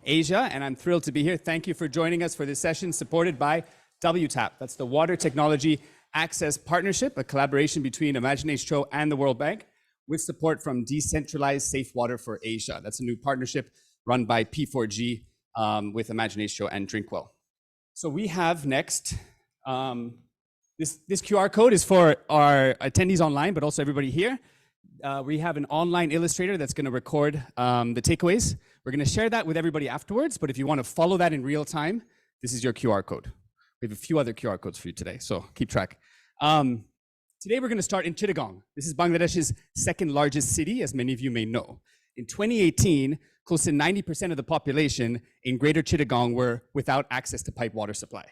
Asia, and I'm thrilled to be here. Thank you for joining us for this session supported by WTAP. That's the Water Technology Access Partnership, a collaboration between Imagine H2O and the World Bank with support from Decentralized Safe Water for Asia. That's a new partnership run by P4G with Imagine H2O and Drinkwell. So we have next, this QR code is for our attendees online, but also everybody here. We have an online illustrator that's going to record the takeaways. We're going to share that with everybody afterwards, but if you want to follow that in real time, this is your QR code. We have a few other QR codes for you today, so keep track. Today we're going to start in Chittagong. This is Bangladesh's second largest city, as many of you may know. In 2018, close to 90% of the population in Greater Chittagong were without access to pipe water supply.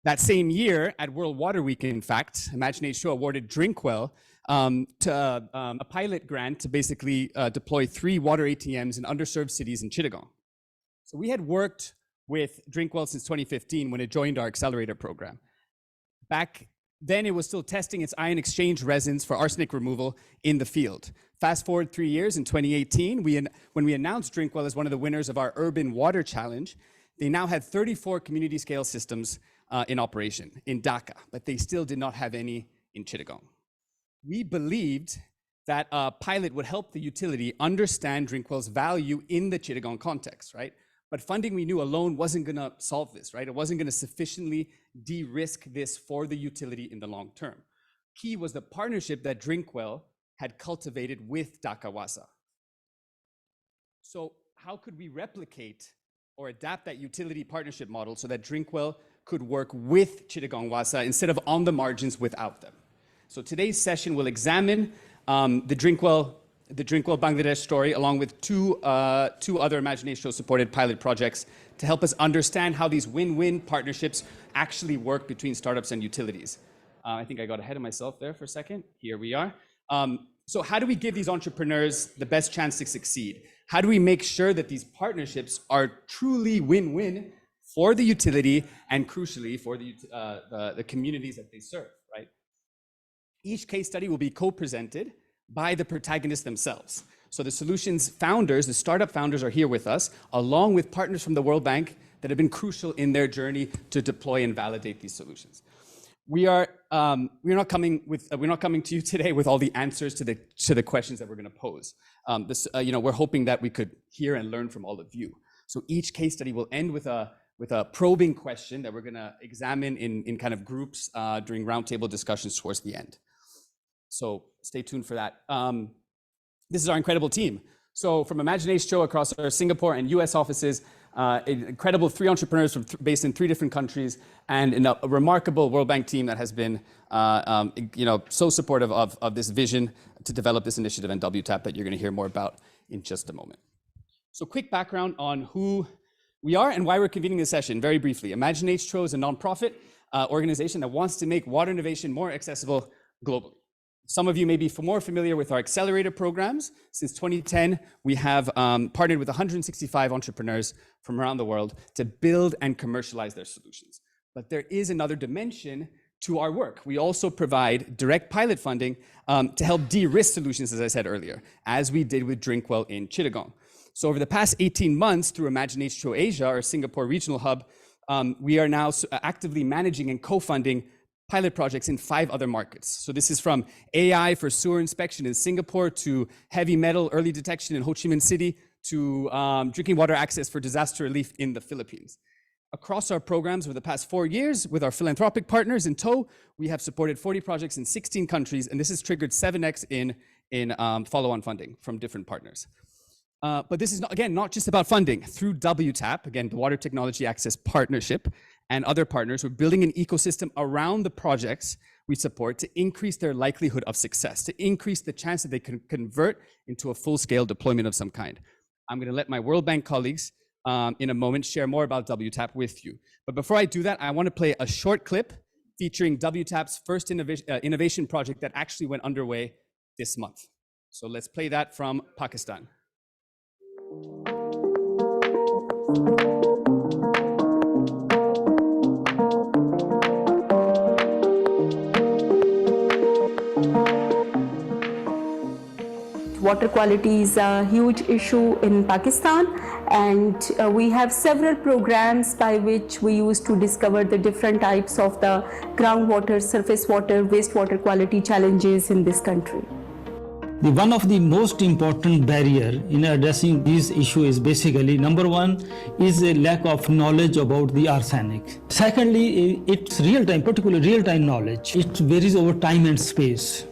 That same year, at World Water Week, in fact, Imagine H2O awarded Drinkwell to a pilot grant to basically deploy 3 water ATMs in underserved cities in Chittagong. So we had worked with Drinkwell since 2015 when it joined our accelerator program. Back then, it was still testing its ion exchange resins for arsenic removal in the field. Fast forward 3 years, in 2018, when we announced Drinkwell as one of the winners of our Urban Water Challenge, they now had 34 community scale systems in operation in Dhaka, but they still did not have any in Chittagong. We believed that a pilot would help the utility understand Drinkwell's value in the Chittagong context, right? But funding, we knew, alone wasn't going to solve this, right? It wasn't going to sufficiently de-risk this for the utility in the long term. Key was the partnership that Drinkwell had cultivated with Dhaka Wasa. So how could we replicate or adapt that utility partnership model so that Drinkwell could work with Chittagong Wasa instead of on the margins without them? So today's session will examine the Drinkwell Bangladesh story, along with two other Imagine H2O supported pilot projects to help us understand how these win-win partnerships actually work between startups and utilities. I think I got ahead of myself there for a second. Here we are. So how do we give these entrepreneurs the best chance to succeed? How do we make sure that these partnerships are truly win-win for the utility and crucially for the communities that they serve, right? Each case study will be co-presented by the protagonists themselves. So the solutions founders, the startup founders, are here with us, along with partners from the World Bank that have been crucial in their journey to deploy and validate these solutions. We're not coming to you today with all the answers to the questions that we're going to pose. We're hoping that we could hear and learn from all of you. So each case study will end with a probing question that we're going to examine in kind of groups during roundtable discussions towards the end. So stay tuned for that. This is our incredible team. So from Imagine H2O across our Singapore and US offices, incredible 3 entrepreneurs based in 3 different countries, and a remarkable World Bank team that has been so supportive of this vision to develop this initiative and WTAP that you're going to hear more about in just a moment. So quick background on who we are and why we're convening this session, very briefly. Imagine H2O is a nonprofit organization that wants to make water innovation more accessible globally. Some of you may be more familiar with our accelerator programs. Since 2010, we have partnered with 165 entrepreneurs from around the world to build and commercialize their solutions. But there is another dimension to our work. We also provide direct pilot funding to help de-risk solutions, as I said earlier, as we did with Drinkwell in Chittagong. So over the past 18 months, through Imagine H2O Asia, our Singapore regional hub, we are now actively managing and co-funding pilot projects in 5 other markets. So this is from AI for sewer inspection in Singapore, to heavy metal early detection in Ho Chi Minh City, to drinking water access for disaster relief in the Philippines. Across our programs over the past 4 years, with our philanthropic partners in tow, we have supported 40 projects in 16 countries, and this has triggered 7x in follow-on funding from different partners. But this is, not just about funding. Through WTAP, again, the Water Technology Access Partnership, and other partners, we're building an ecosystem around the projects we support to increase their likelihood of success, to increase the chance that they can convert into a full-scale deployment of some kind. I'm going to let my World Bank colleagues in a moment share more about WTAP with you. But before I do that, I want to play a short clip featuring WTAP's first innovation project that actually went underway this month. So let's play that from Pakistan. Water quality is a huge issue in Pakistan, And we have several programs by which we use to discover the different types of the groundwater, surface water, wastewater quality challenges in this country. One of the most important barrier in addressing this issue is basically, number one, is a lack of knowledge about the arsenic. Secondly, it's real-time, particularly real-time knowledge. It varies over time and space.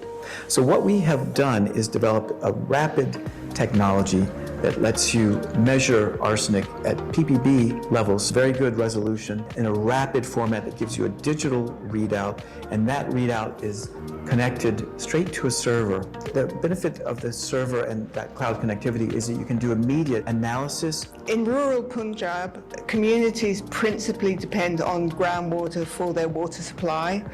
So what we have done is developed a rapid technology that lets you measure arsenic at ppb levels, very good resolution, in a rapid format that gives you a digital readout, and that readout is connected straight to a server. The benefit of the server and that cloud connectivity is that you can do immediate analysis. In rural Punjab, communities principally depend on groundwater for their water supply,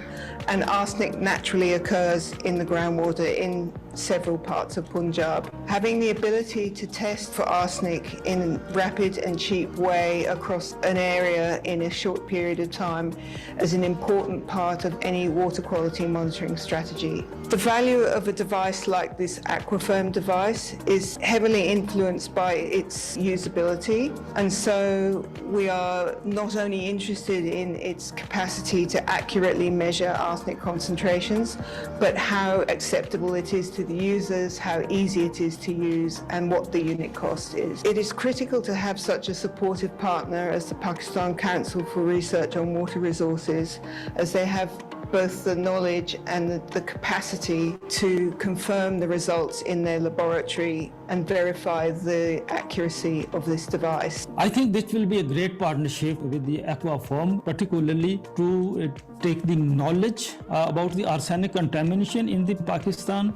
and arsenic naturally occurs in the groundwater in several parts of Punjab. Having the ability to test for arsenic in a rapid and cheap way across an area in a short period of time is an important part of any water quality monitoring strategy. The value of a device like this Aquafirm device is heavily influenced by its usability, and so we are not only interested in its capacity to accurately measure arsenic concentrations, but how acceptable it is to the users, how easy it is to use, and what the unit cost is. It is critical to have such a supportive partner as the Pakistan Council for Research on Water Resources, as they have both the knowledge and the capacity to confirm the results in their laboratory and verify the accuracy of this device. I think this will be a great partnership with the Aquafirm, particularly to take the knowledge about the arsenic contamination in the Pakistan,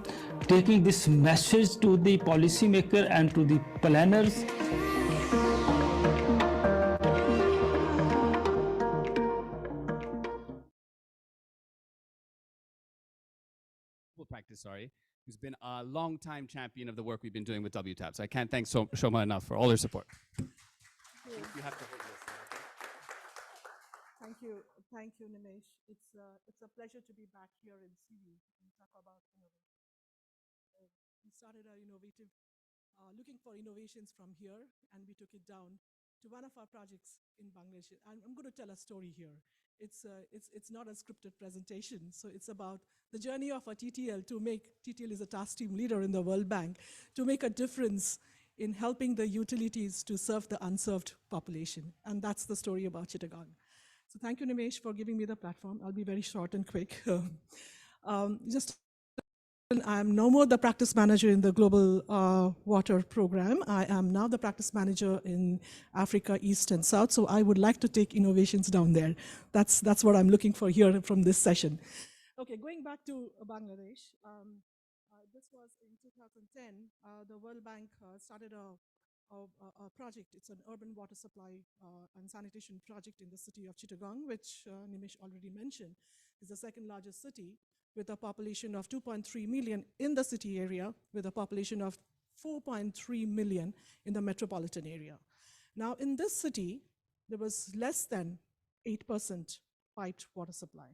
taking this message to the policymaker and to the planners. Practice, who's been a long-time champion of the work we've been doing with WTAP. So I can't thank Shoma enough for all her support. You have to hold this. Thank you, Nimesh. It's a pleasure to be back here in CV and talk about innovation. We started our looking for innovations from here, and we took it down to one of our projects in Bangladesh. I'm going to tell a story here. It's not a scripted presentation, so it's about the journey of a TTL TTL is a task team leader in the World Bank, to make a difference in helping the utilities to serve the unserved population. And that's the story about Chittagong. So thank you, Nimesh, for giving me the platform. I'll be very short and quick. I am no more the practice manager in the Global Water Program. I am now the practice manager in Africa, East and South. So I would like to take innovations down there. That's what I'm looking for here from this session. Okay, going back to Bangladesh. This was in 2010. The World Bank started a project. It's an urban water supply and sanitation project in the city of Chittagong, which Nimesh already mentioned, is the second largest city, with a population of 2.3 million in the city area, with a population of 4.3 million in the metropolitan area. Now, in this city, there was less than 8% piped water supply.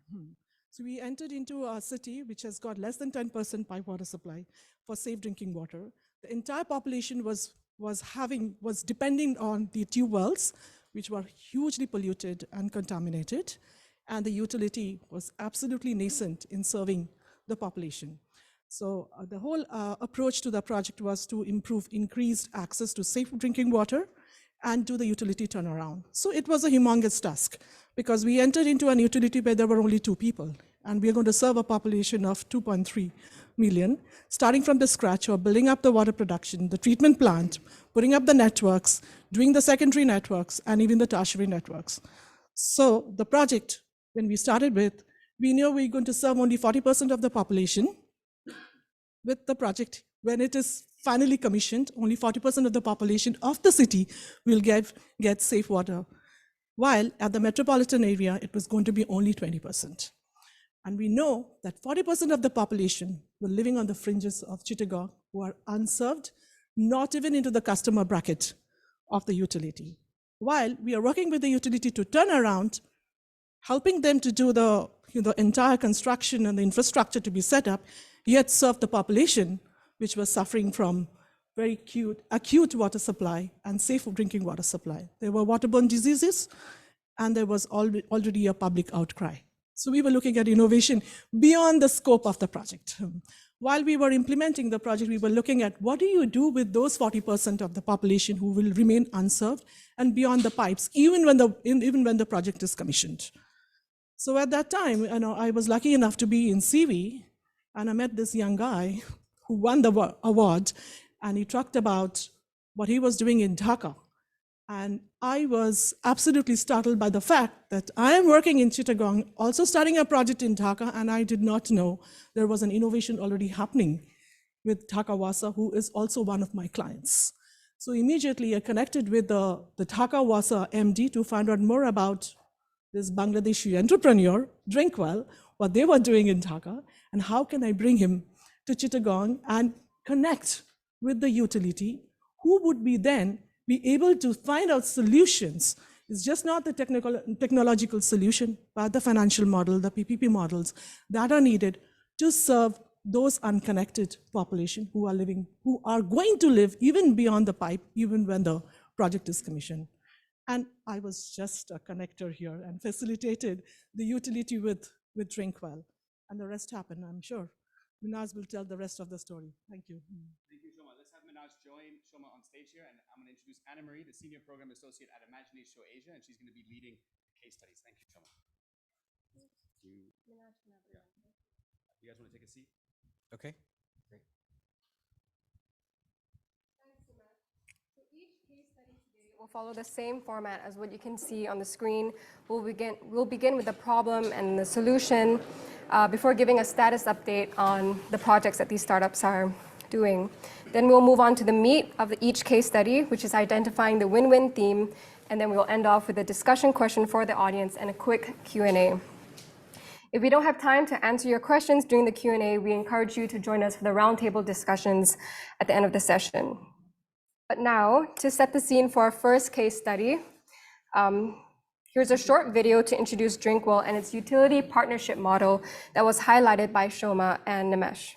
So we entered into a city which has got less than 10% piped water supply for safe drinking water. The entire population was depending on the tube wells, which were hugely polluted and contaminated, and the utility was absolutely nascent in serving the population. So the whole approach to the project was to increased access to safe drinking water and do the utility turnaround. So it was a humongous task, because we entered into an utility where there were only 2 people, and we are going to serve a population of 2.3 million, starting from the scratch of building up the water production, the treatment plant, putting up the networks, doing the secondary networks, and even the tertiary networks. So the project, when we started with, we knew we were going to serve only 40% of the population. With the project, when it is finally commissioned, only 40% of the population of the city will get safe water, while at the metropolitan area, it was going to be only 20%. And we know that 40% of the population were living on the fringes of Chittagong, who are unserved, not even into the customer bracket of the utility. While we are working with the utility to turn around, helping them to do the entire construction and the infrastructure to be set up, yet serve the population which was suffering from very acute water supply and safe drinking water supply. There were waterborne diseases, and there was already a public outcry. So we were looking at innovation beyond the scope of the project. While we were implementing the project, we were looking at what do you do with those 40% of the population who will remain unserved and beyond the pipes, even when the project is commissioned. So at that time, I was lucky enough to be in CV, and I met this young guy who won the award, and he talked about what he was doing in Dhaka. And I was absolutely startled by the fact that I am working in Chittagong, also starting a project in Dhaka, and I did not know there was an innovation already happening with Dhaka Wasa, who is also one of my clients. So immediately I connected with the Dhaka Wasa MD to find out more about this Bangladeshi entrepreneur, Drinkwell, what they were doing in Dhaka, and how can I bring him to Chittagong and connect with the utility, who would be able to find out solutions. It's just not the technological solution, but the financial model, the PPP models that are needed to serve those unconnected population who are going to live even beyond the pipe, even when the project is commissioned. And I was just a connector here and facilitated the utility with Drinkwell. And the rest happened, I'm sure. Minaz will tell the rest of the story. Thank you. Thank you, Shoma. Let's have Minaj join Shoma on stage here, and I'm going to introduce Anna Marie, the Senior Program Associate at Imagine H2O Asia, and she's going to be leading the case studies. Thank you, Shoma. You guys want to take a seat? Okay. Great. We'll follow the same format as what you can see on the screen. We'll begin with the problem and the solution before giving a status update on the projects that these startups are doing. Then we'll move on to the meat of each case study, which is identifying the win-win theme, and then we'll end off with a discussion question for the audience and a quick Q&A. If we don't have time to answer your questions during the Q&A, we encourage you to join us for the roundtable discussions at the end of the session. But now, to set the scene for our first case study, here's a short video to introduce Drinkwell and its utility partnership model that was highlighted by Shoma and Nimesh.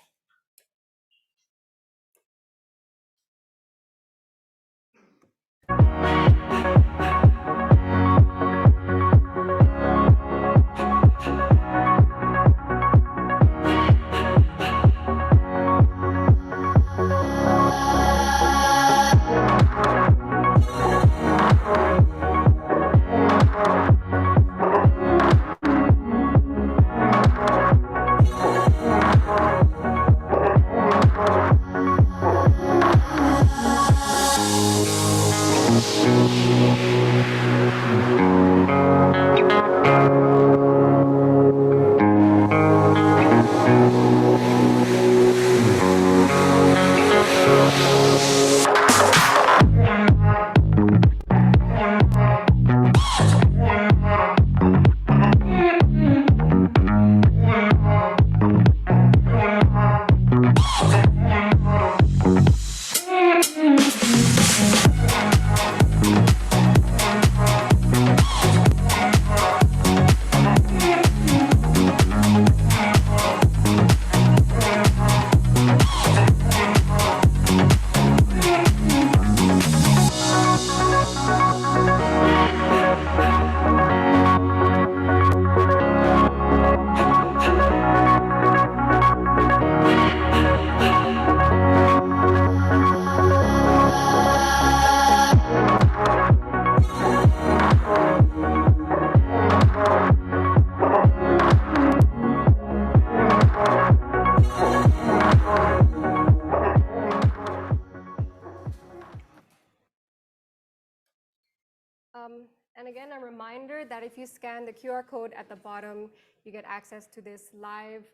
And again, a reminder that if you scan the QR code at the bottom, you get access to this live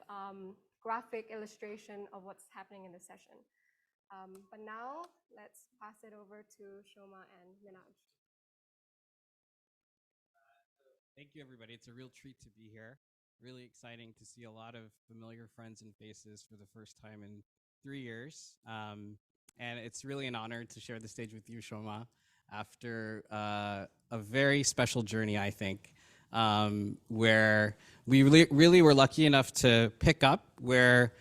graphic illustration of what's happening in the session. But now, let's pass it over to Shoma and Minaj. Thank you, everybody. It's a real treat to be here. Really exciting to see a lot of familiar friends and faces for the first time in 3 years. And it's really an honor to share the stage with you, Shoma, after a very special journey, I think, where we really were lucky enough to pick up where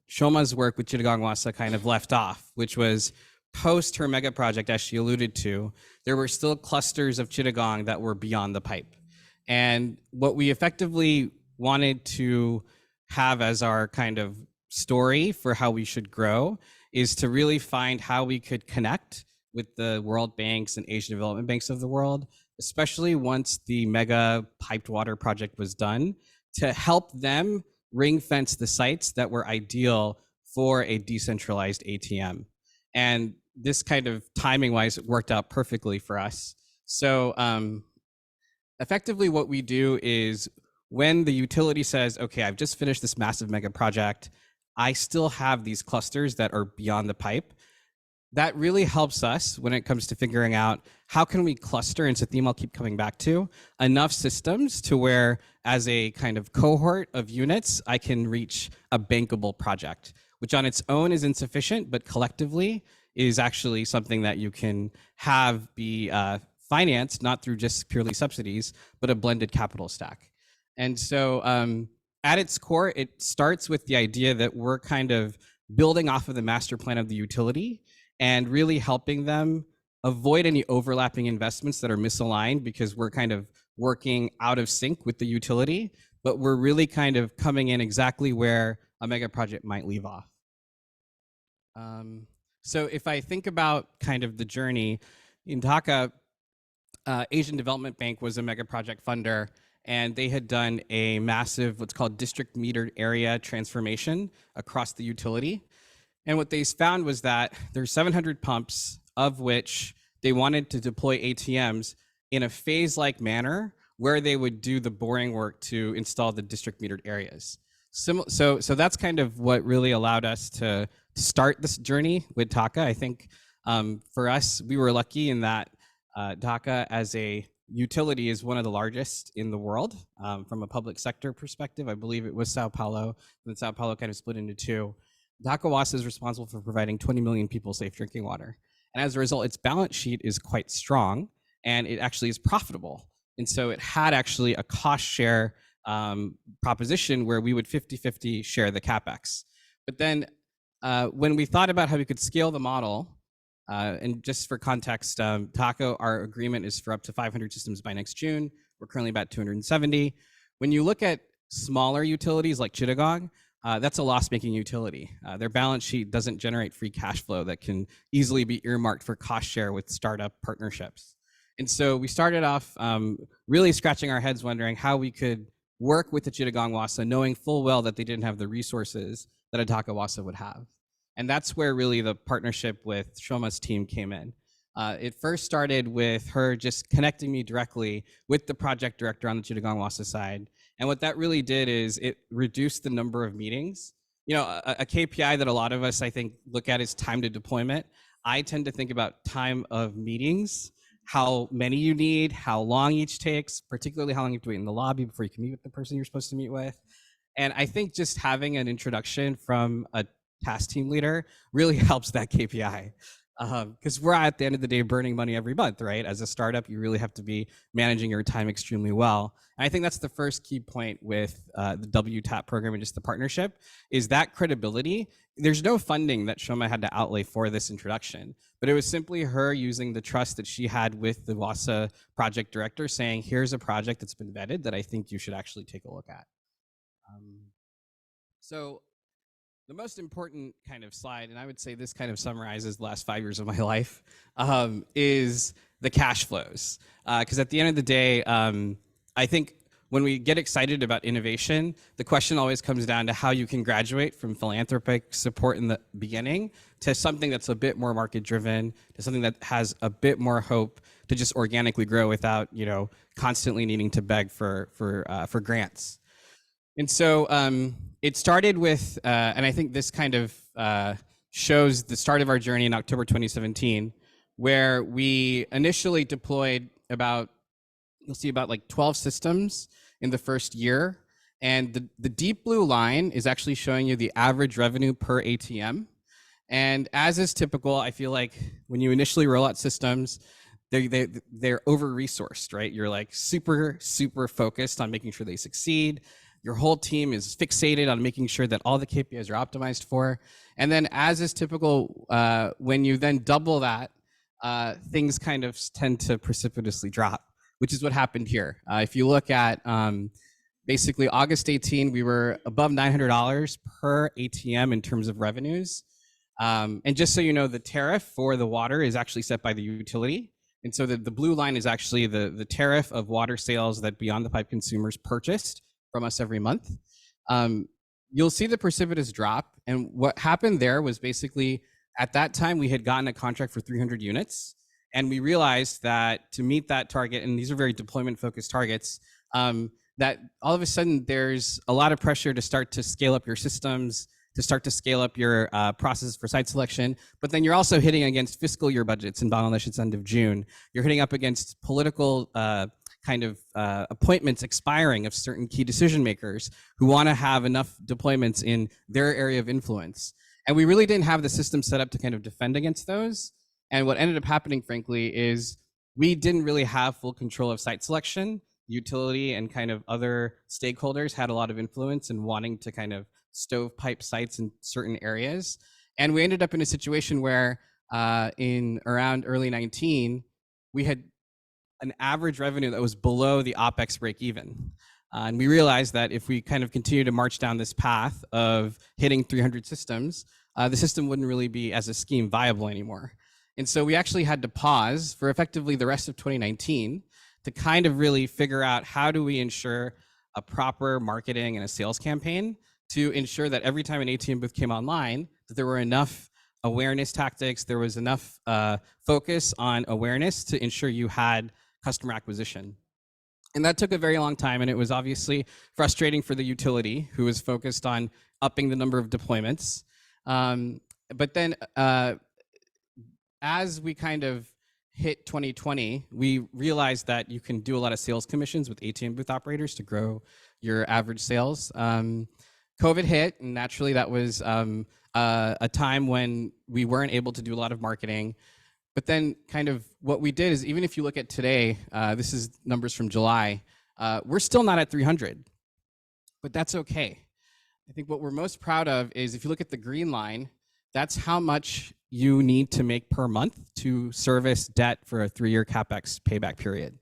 Shoma's work with Chittagong Wasa kind of left off, which was post her mega project, as she alluded to, there were still clusters of Chittagong that were beyond the pipe. And what we effectively wanted to have as our kind of story for how we should grow is to really find how we could connect with the World Banks and Asian Development Banks of the world, especially once the mega piped water project was done, to help them ring fence the sites that were ideal for a decentralized ATM. And this kind of timing wise worked out perfectly for us. So effectively what we do is when the utility says, okay, I've just finished this massive mega project, I still have these clusters that are beyond the pipe. That really helps us when it comes to figuring out how can we cluster, and it's a theme I'll keep coming back to, enough systems to where as a kind of cohort of units, I can reach a bankable project, which on its own is insufficient, but collectively is actually something that you can have be financed, not through just purely subsidies, but a blended capital stack. And so at its core, it starts with the idea that we're kind of building off of the master plan of the utility and really helping them avoid any overlapping investments that are misaligned, because we're kind of working out of sync with the utility, but we're really kind of coming in exactly where a mega project might leave off. So if I think about kind of the journey, in Dhaka, Asian Development Bank was a mega project funder, and they had done a massive, what's called district metered area transformation across the utility. And what they found was that there's 700 pumps, of which they wanted to deploy ATMs in a phase-like manner where they would do the boring work to install the district metered areas. So that's kind of what really allowed us to start this journey with Dhaka. I think for us, we were lucky in that Dhaka as a utility is one of the largest in the world from a public sector perspective. I believe it was Sao Paulo, and Sao Paulo kind of split into two. Dhaka Wasa is responsible for providing 20 million people safe drinking water. And as a result, its balance sheet is quite strong, and it actually is profitable. And so it had actually a cost share proposition where we would 50-50 share the CapEx. But then when we thought about how we could scale the model, and just for context, Dhaka, our agreement is for up to 500 systems by next June. We're currently about 270. When you look at smaller utilities like Chittagong, that's a loss-making utility. Their balance sheet doesn't generate free cash flow that can easily be earmarked for cost share with startup partnerships. And so we started off really scratching our heads wondering how we could work with the Chittagong Wasa, knowing full well that they didn't have the resources that a Dhaka Wasa would have. And that's where really the partnership with Shoma's team came in. It first started with her just connecting me directly with the project director on the Chittagong Wasa side. And what that really did is it reduced the number of meetings. You know, a KPI that a lot of us, I think, look at is time to deployment. I tend to think about time of meetings, how many you need, how long each takes, particularly how long you have to wait in the lobby before you can meet with the person you're supposed to meet with. And I think just having an introduction from a task team leader really helps that KPI. Because we're at the end of the day burning money every month, right? As a startup, you really have to be managing your time extremely well. And I think that's the first key point with the WTAP program and just the partnership is that credibility. There's no funding that Shoma had to outlay for this introduction, but it was simply her using the trust that she had with the WASA project director saying, here's a project that's been vetted that I think you should actually take a look at. So the most important kind of slide, and I would say this kind of summarizes the last 5 years of my life, is the cash flows. Because at the end of the day, I think when we get excited about innovation, the question always comes down to how you can graduate from philanthropic support in the beginning to something that's a bit more market driven, to something that has a bit more hope to just organically grow without, you know, constantly needing to beg for grants. And so it started with, and I think this kind of shows the start of our journey in October 2017, where we initially deployed about, you'll see about like 12 systems in the first year. And the deep blue line is actually showing you the average revenue per ATM. And as is typical, I feel like when you initially roll out systems, they're over-resourced, right? You're like super focused on making sure they succeed. Your whole team is fixated on making sure that all the KPIs are optimized for. And then, as is typical, when you then double that, things kind of tend to precipitously drop, which is what happened here. If you look at basically August 18, we were above $900 per ATM in terms of revenues. And just so you know, the tariff for the water is actually set by the utility. And so the blue line is actually the tariff of water sales that Beyond the Pipe consumers purchased from us every month. You'll see the precipitous drop. And what happened there was basically at that time, we had gotten a contract for 300 units. And we realized that to meet that target, and these are very deployment focused targets, that all of a sudden there's a lot of pressure to start to scale up your systems, to start to scale up your processes for site selection, but then you're also hitting against fiscal year budgets in Bangladesh. It's end of June. You're hitting up against political appointments expiring of certain key decision makers who want to have enough deployments in their area of influence. And we really didn't have the system set up to kind of defend against those. And what ended up happening, frankly, is we didn't really have full control of site selection. Utility and kind of other stakeholders had a lot of influence in wanting to kind of stovepipe sites in certain areas. And we ended up in a situation where in around early 19, we had an average revenue that was below the OPEX break even. And we realized that if we kind of continue to march down this path of hitting 300 systems, the system wouldn't really be as a scheme viable anymore. And so we actually had to pause for effectively the rest of 2019 to kind of really figure out how do we ensure a proper marketing and a sales campaign to ensure that every time an ATM booth came online, that there were enough awareness tactics, there was enough focus on awareness to ensure you had customer acquisition. And that took a very long time, and it was obviously frustrating for the utility, who was focused on upping the number of deployments. But then as we kind of hit 2020, we realized that you can do a lot of sales commissions with ATM booth operators to grow your average sales. COVID hit, and naturally that was a time when we weren't able to do a lot of marketing. But then kind of what we did is, even if you look at today, this is numbers from July, we're still not at 300, but that's okay. I think what we're most proud of is if you look at the green line, that's how much you need to make per month to service debt for a 3-year CapEx payback period.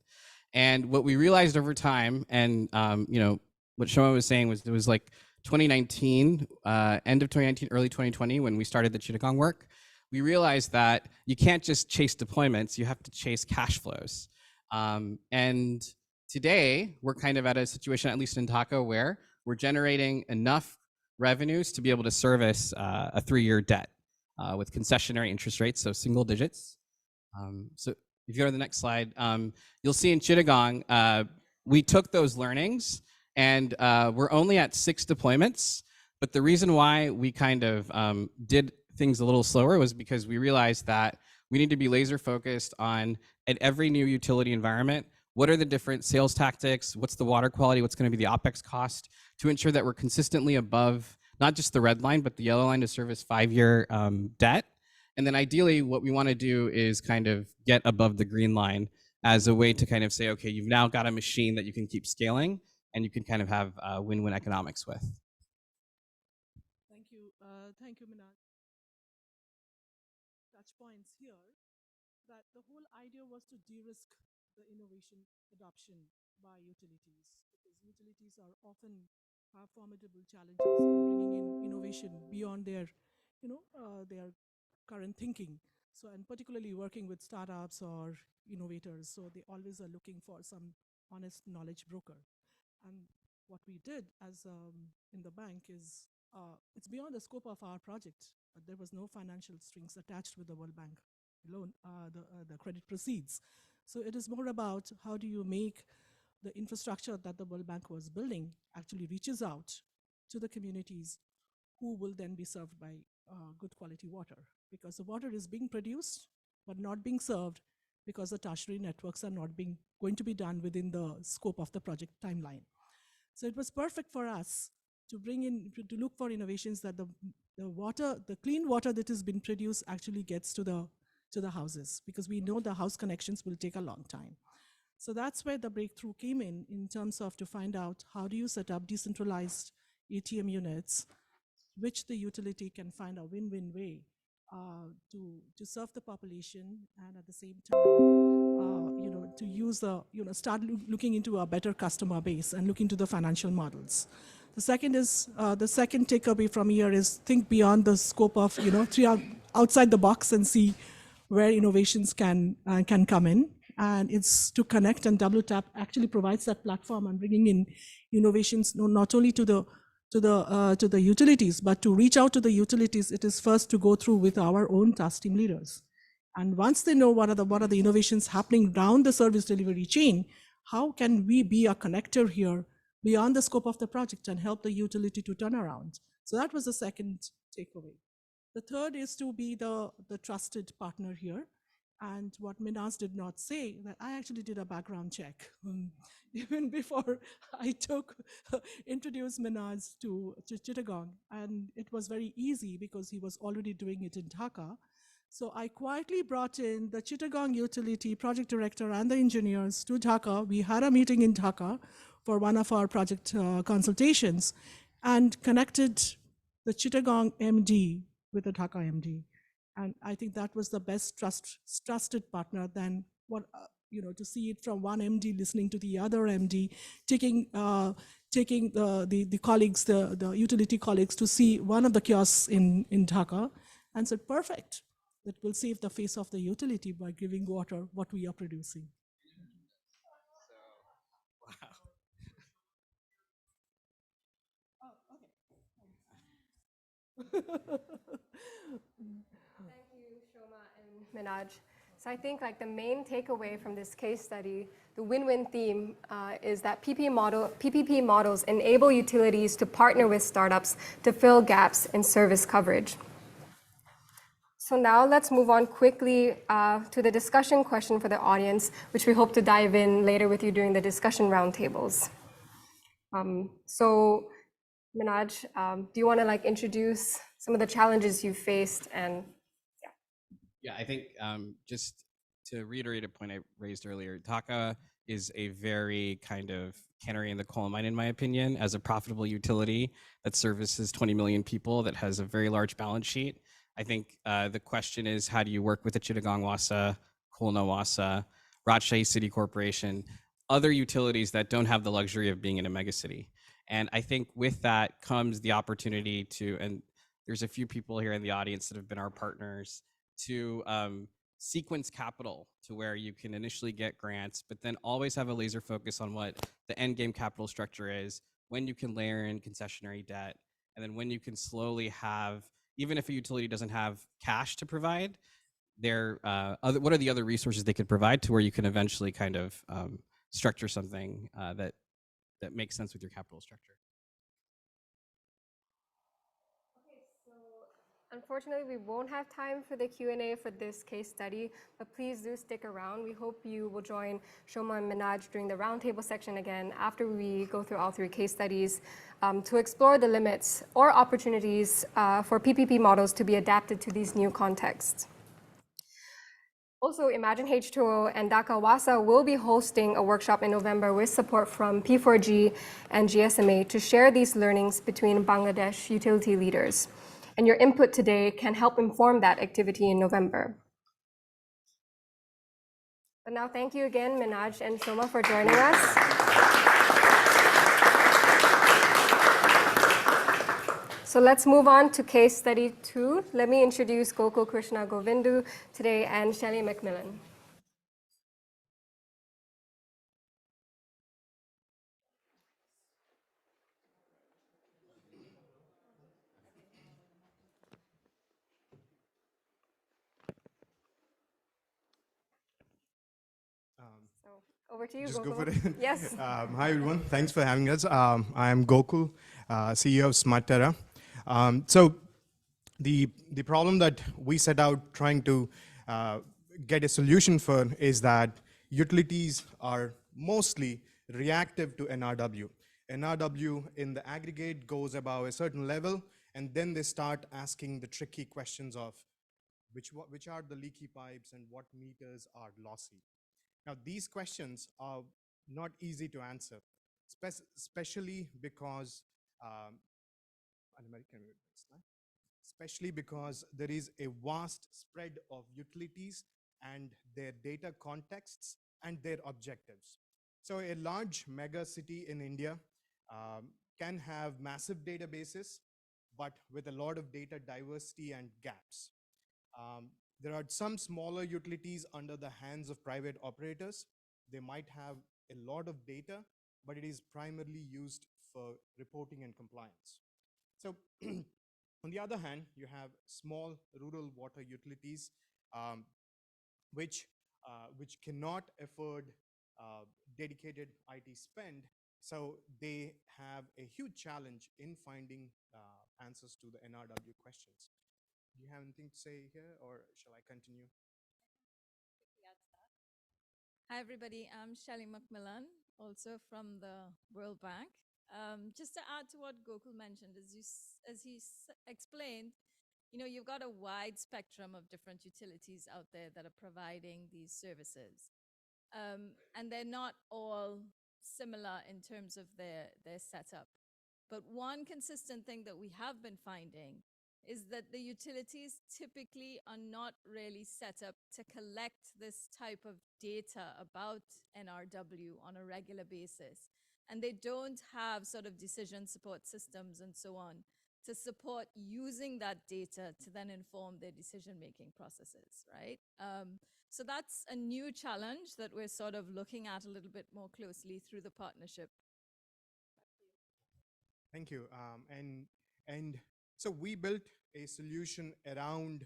And what we realized over time, and you know, what Shoma was saying was, it was like 2019, end of 2019, early 2020, when we started the Chittagong work, we realized that you can't just chase deployments, you have to chase cash flows. And today, we're kind of at a situation, at least in Taco, where we're generating enough revenues to be able to service a 3-year debt with concessionary interest rates, so single digits. So if you go to the next slide, you'll see in Chittagong, we took those learnings, and we're only at 6 deployments. But the reason why we kind of did things a little slower was because we realized that we need to be laser focused on, at every new utility environment, what are the different sales tactics, what's the water quality, what's going to be the OPEX cost, to ensure that we're consistently above not just the red line, but the yellow line to service 5-year debt. And then ideally, what we want to do is kind of get above the green line as a way to kind of say, okay, you've now got a machine that you can keep scaling and you can kind of have win-win economics with. Thank you, Minaj. Touch points here that the whole idea was to de-risk the innovation adoption by utilities, because utilities are often have formidable challenges in bringing in innovation beyond their, their current thinking. So, and particularly working with startups or innovators, so they always are looking for some honest knowledge broker. And what we did as in the bank is, it's beyond the scope of our project. There was no financial strings attached with the World Bank loan, the credit proceeds. So it is more about how do you make the infrastructure that the World Bank was building actually reaches out to the communities who will then be served by good quality water, because the water is being produced but not being served because the tertiary networks are not going to be done within the scope of the project timeline. So it was perfect for us to bring in, to look for innovations that the water, the clean water that has been produced actually gets to the houses, because we know the house connections will take a long time. So that's where the breakthrough came in terms of to find out how do you set up decentralized ATM units, which the utility can find a win-win way to serve the population and at the same time, to use start looking into a better customer base and look into the financial models. The second takeaway from here is think beyond the scope of, outside the box and see where innovations can come in. And it's to connect, and WTAP actually provides that platform and bringing in innovations not only to the utilities, but to reach out to the utilities, it is first to go through with our own task team leaders. And once they know what are the innovations happening down the service delivery chain, how can we be a connector here beyond the scope of the project and help the utility to turn around? So that was the second takeaway. The third is to be the trusted partner here. And what Minaz did not say, that I actually did a background check. Even before I introduced Minaz to Chittagong, and it was very easy because he was already doing it in Dhaka. So I quietly brought in the Chittagong utility project director and the engineers to Dhaka. We had a meeting in Dhaka for one of our project consultations and connected the Chittagong MD with the Dhaka MD. And I think that was the best trusted partner than what, to see it from one MD listening to the other MD, taking the colleagues, the utility colleagues to see one of the kiosks in Dhaka and said, perfect, that will save the face of the utility by giving water what we are producing. Minaj. So I think like the main takeaway from this case study, the win-win theme is that PPP models enable utilities to partner with startups to fill gaps in service coverage. So now let's move on quickly to the discussion question for the audience, which we hope to dive in later with you during the discussion roundtables. So Minaj, do you want to introduce some of the challenges you faced and Yeah, I think just to reiterate a point I raised earlier, Dhaka is a very kind of canary in the coal mine, in my opinion, as a profitable utility that services 20 million people, that has a very large balance sheet. I think the question is, how do you work with the Chittagong Wasa, Khulna Wasa, Rajshahi City Corporation, other utilities that don't have the luxury of being in a megacity? And I think with that comes the opportunity to, and there's a few people here in the audience that have been our partners, to sequence capital to where you can initially get grants, but then always have a laser focus on what the end game capital structure is, when you can layer in concessionary debt, and then when you can slowly have, even if a utility doesn't have cash to provide, what are the other resources they could provide to where you can eventually kind of structure something that makes sense with your capital structure. Unfortunately, we won't have time for the Q&A for this case study, but please do stick around. We hope you will join Shoma and Minaj during the roundtable section again after we go through all three case studies to explore the limits or opportunities for PPP models to be adapted to these new contexts. Also, Imagine H2O and Dhaka Wasa will be hosting a workshop in November with support from P4G and GSMA to share these learnings between Bangladesh utility leaders. And your input today can help inform that activity in November. But now, thank you again, Minaj and Shoma, for joining us. So let's move on to case study 2. Let me introduce Gokul Krishna Govindu today and Shelley McMillan. Over to you, Just Gokul. go for it. Yes. Hi, everyone. Thanks for having us. I am Gokul, CEO of SmartTerra. So the problem that we set out trying to get a solution for is that utilities are mostly reactive to NRW. NRW in the aggregate goes above a certain level, and then they start asking the tricky questions of which are the leaky pipes and what meters are lossy. Now, these questions are not easy to answer, especially because especially because there is a vast spread of utilities and their data contexts and their objectives. So a large mega city in India can have massive databases, but with a lot of data diversity and gaps. There are some smaller utilities under the hands of private operators. They might have a lot of data, but it is primarily used for reporting and compliance. So on the other hand, you have small rural water utilities, which cannot afford dedicated IT spend. So they have a huge challenge in finding answers to the NRW questions. Do you have anything to say here, or shall I continue? Hi, everybody. I'm Shelley McMillan, also from the World Bank. Just to add to what Gokul mentioned, as he explained, you've got a wide spectrum of different utilities out there that are providing these services. And they're not all similar in terms of their setup. But one consistent thing that we have been finding is that the utilities typically are not really set up to collect this type of data about NRW on a regular basis. And they don't have sort of decision support systems and so on to support using that data to then inform their decision-making processes, right? So that's a new challenge that we're sort of looking at a little bit more closely through the partnership. Thank you. And so we built a solution around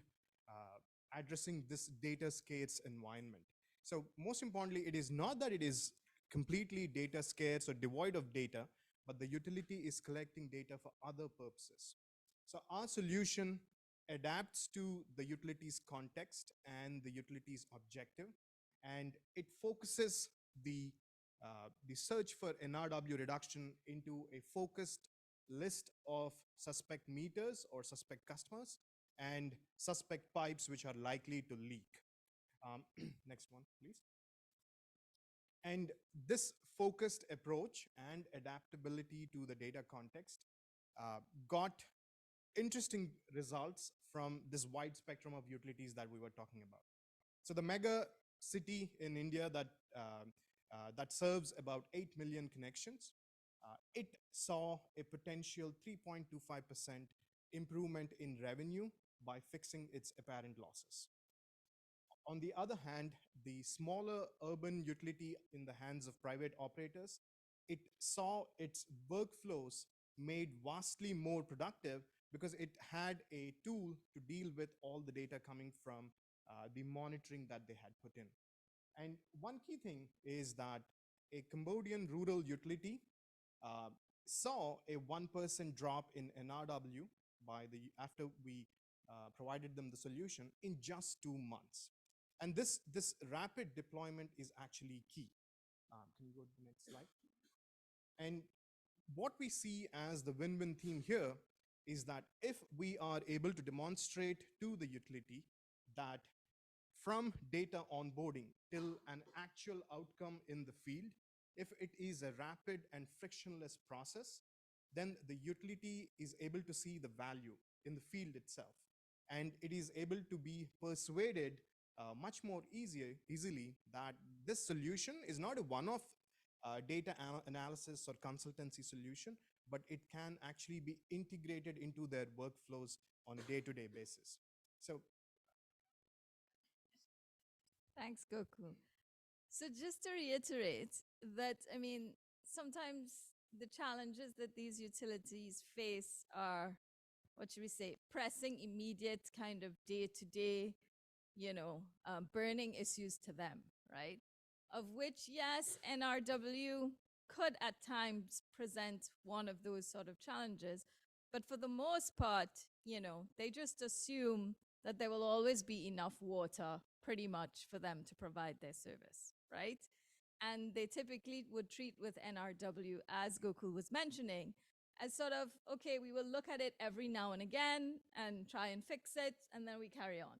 addressing this data scarce environment. So most importantly, it is not that it is completely data scarce or devoid of data, but the utility is collecting data for other purposes. So our solution adapts to the utility's context and the utility's objective, and it focuses the search for NRW reduction into a focused list of suspect meters or suspect customers and suspect pipes which are likely to leak. Next one, please. And this focused approach and adaptability to the data context got interesting results from this wide spectrum of utilities that we were talking about. So the mega city in India that serves about 8 million connections, it saw a potential 3.25% improvement in revenue by fixing its apparent losses. On the other hand, the smaller urban utility in the hands of private operators, it saw its workflows made vastly more productive because it had a tool to deal with all the data coming from the monitoring that they had put in. And one key thing is that a Cambodian rural utility saw a 1% drop in NRW after we provided them the solution in just 2 months. And this rapid deployment is actually key. Can you go to the next slide? And what we see as the win-win theme here is that if we are able to demonstrate to the utility that from data onboarding till an actual outcome in the field, if it is a rapid and frictionless process, then the utility is able to see the value in the field itself. And it is able to be persuaded much more easily that this solution is not a one-off data analysis or consultancy solution, but it can actually be integrated into their workflows on a day-to-day basis. So, Thanks, Gokul. So just to reiterate that, sometimes the challenges that these utilities face are, what should we say, pressing, immediate kind of day-to-day, burning issues to them, right? Of which, yes, NRW could at times present one of those sort of challenges, but for the most part, they just assume that there will always be enough water pretty much for them to provide their service, right? And they typically would treat with NRW, as Gokul was mentioning, as sort of, okay, we will look at it every now and again and try and fix it, and then we carry on.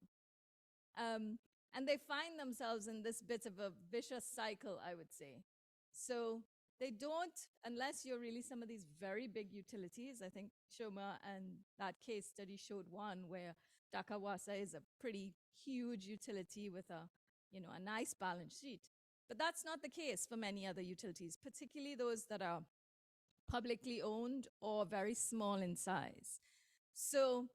And they find themselves in this bit of a vicious cycle, I would say. So they don't, unless you're really some of these very big utilities. I think Shoma and that case study showed one where Dakawasa is a pretty huge utility with a nice balance sheet. But that's not the case for many other utilities, particularly those that are publicly owned or very small in size. So,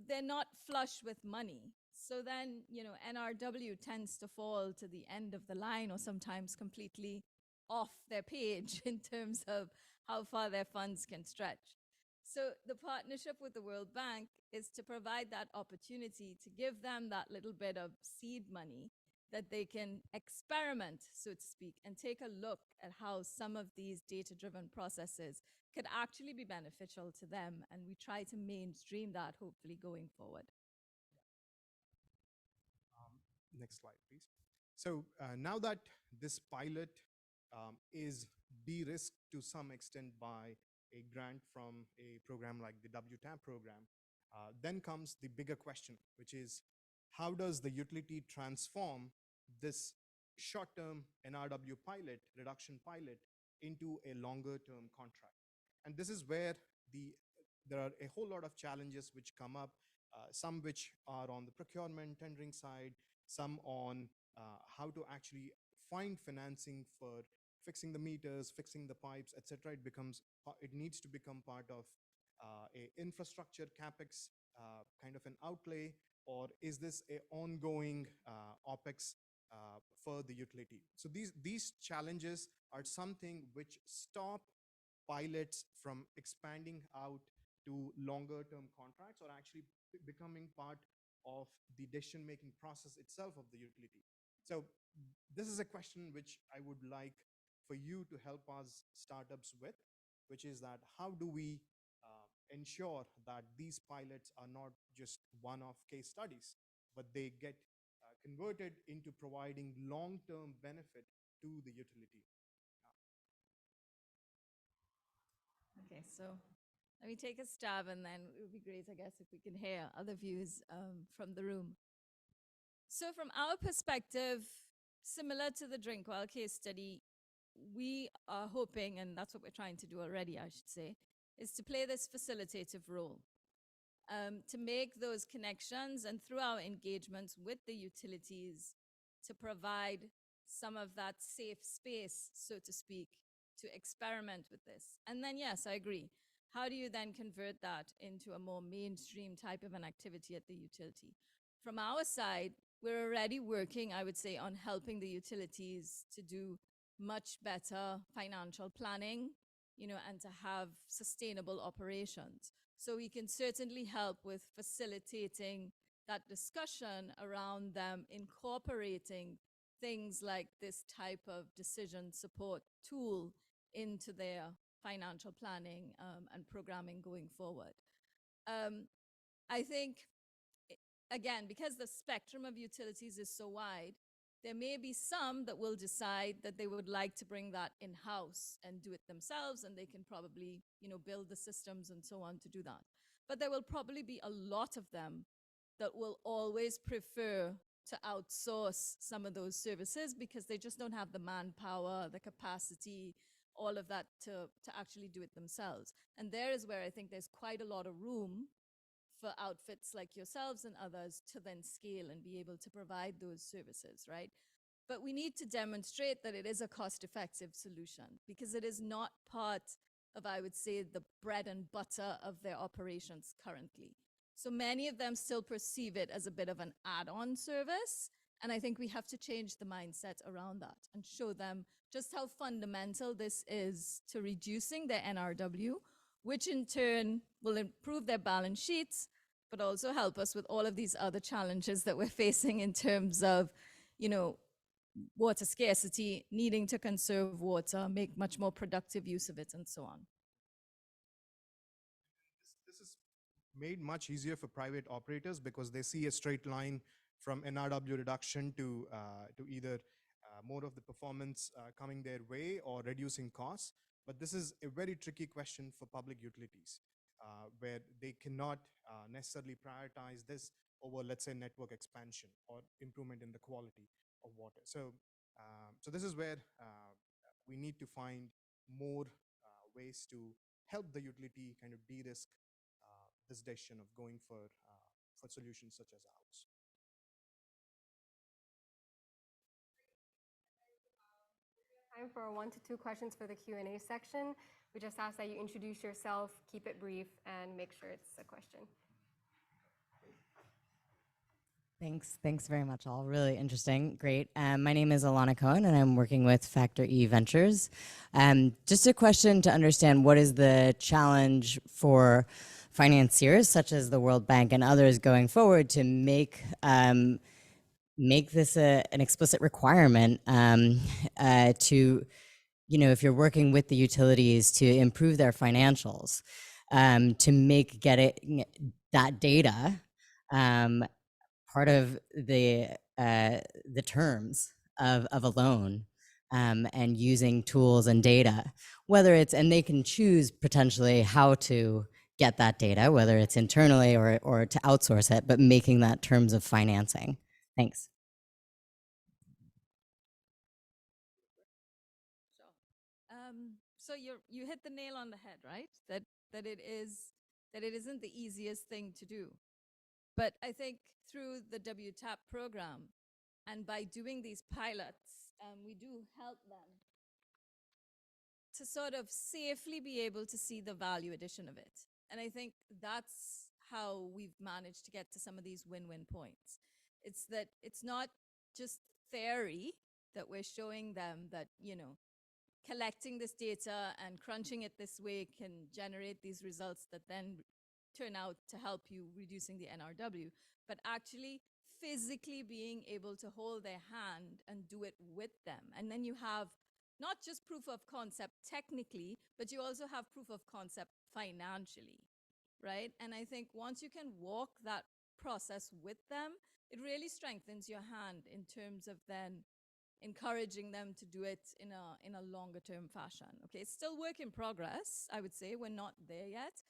they're not flush with money. So then, NRW tends to fall to the end of the line or sometimes completely off their page in terms of how far their funds can stretch. So the partnership with the World Bank is to provide that opportunity to give them that little bit of seed money that they can experiment, so to speak, and take a look at how some of these data-driven processes could actually be beneficial to them. And we try to mainstream that, hopefully, going forward. Next slide, please. So now that this pilot is de-risked to some extent by a grant from a program like the WTAP program, then comes the bigger question, which is how does the utility transform this short-term NRW pilot, reduction pilot, into a longer-term contract? And this is where there are a whole lot of challenges which come up, some which are on the procurement, tendering side, some on how to actually find financing for fixing the meters, fixing the pipes, etc. It needs to become part of a infrastructure capex kind of an outlay, or is this a ongoing OpEx for the utility? So these challenges are something which stop pilots from expanding out to longer term contracts or actually becoming part of the decision-making process itself of the utility. So this is a question which I would like for you to help us startups with, which is that how do we ensure that these pilots are not just one-off case studies, but they get converted into providing long-term benefit to the utility. Okay, so let me take a stab, and then it would be great, I guess, if we can hear other views from the room. So from our perspective, similar to the Drinkwell case study, we are hoping, and that's what we're trying to do already, I should say, is to play this facilitative role, to make those connections, and through our engagements with the utilities, to provide some of that safe space, so to speak, to experiment with this. And then, yes, I agree. How do you then convert that into a more mainstream type of an activity at the utility? From our side, we're already working, I would say, on helping the utilities to do much better financial planning, and to have sustainable operations. So we can certainly help with facilitating that discussion around them incorporating things like this type of decision support tool into their financial planning and programming going forward. I think, again, because the spectrum of utilities is so wide, there may be some that will decide that they would like to bring that in-house and do it themselves, and they can probably, build the systems and so on to do that. But there will probably be a lot of them that will always prefer to outsource some of those services because they just don't have the manpower, the capacity, all of that to actually do it themselves. And there is where I think there's quite a lot of room for outfits like yourselves and others to then scale and be able to provide those services, right? But we need to demonstrate that it is a cost-effective solution because it is not part of, I would say, the bread and butter of their operations currently. So many of them still perceive it as a bit of an add-on service. And I think we have to change the mindset around that and show them just how fundamental this is to reducing their NRW, which in turn will improve their balance sheets, but also help us with all of these other challenges that we're facing in terms of, water scarcity, needing to conserve water, make much more productive use of it, and so on. This is made much easier for private operators because they see a straight line from NRW reduction to either more of the performance coming their way or reducing costs. But this is a very tricky question for public utilities where they cannot necessarily prioritize this over, let's say, network expansion or improvement in the quality of water. So, so this is where we need to find more ways to help the utility kind of de-risk this decision of going for solutions such as ours. Time for 1 to 2 questions for the Q&A section. We just ask that you introduce yourself, keep it brief, and make sure it's a question. Thanks very much, all. Really interesting, great. My name is Alana Cohen, and I'm working with Factor E Ventures. Just a question to understand, what is the challenge for financiers, such as the World Bank and others, going forward to make this an explicit requirement to, if you're working with the utilities to improve their financials, to make getting that data part of the terms of a loan, and using tools and data, whether it's, and they can choose potentially how to get that data, whether it's internally or to outsource it, but making that terms of financing. Thanks. So you hit the nail on the head, right? That it isn't the easiest thing to do. But I think through the WTAP program and by doing these pilots, we do help them to sort of safely be able to see the value addition of it. And I think that's how we've managed to get to some of these win-win points. It's that it's not just theory that we're showing them that, collecting this data and crunching it this way can generate these results that then turn out to help you reducing the NRW, but actually physically being able to hold their hand and do it with them. And then you have not just proof of concept technically, but you also have proof of concept financially, right? And I think once you can walk that process with them, it really strengthens your hand in terms of then encouraging them to do it in a longer term fashion. Okay, it's still work in progress, I would say. We're not there yet.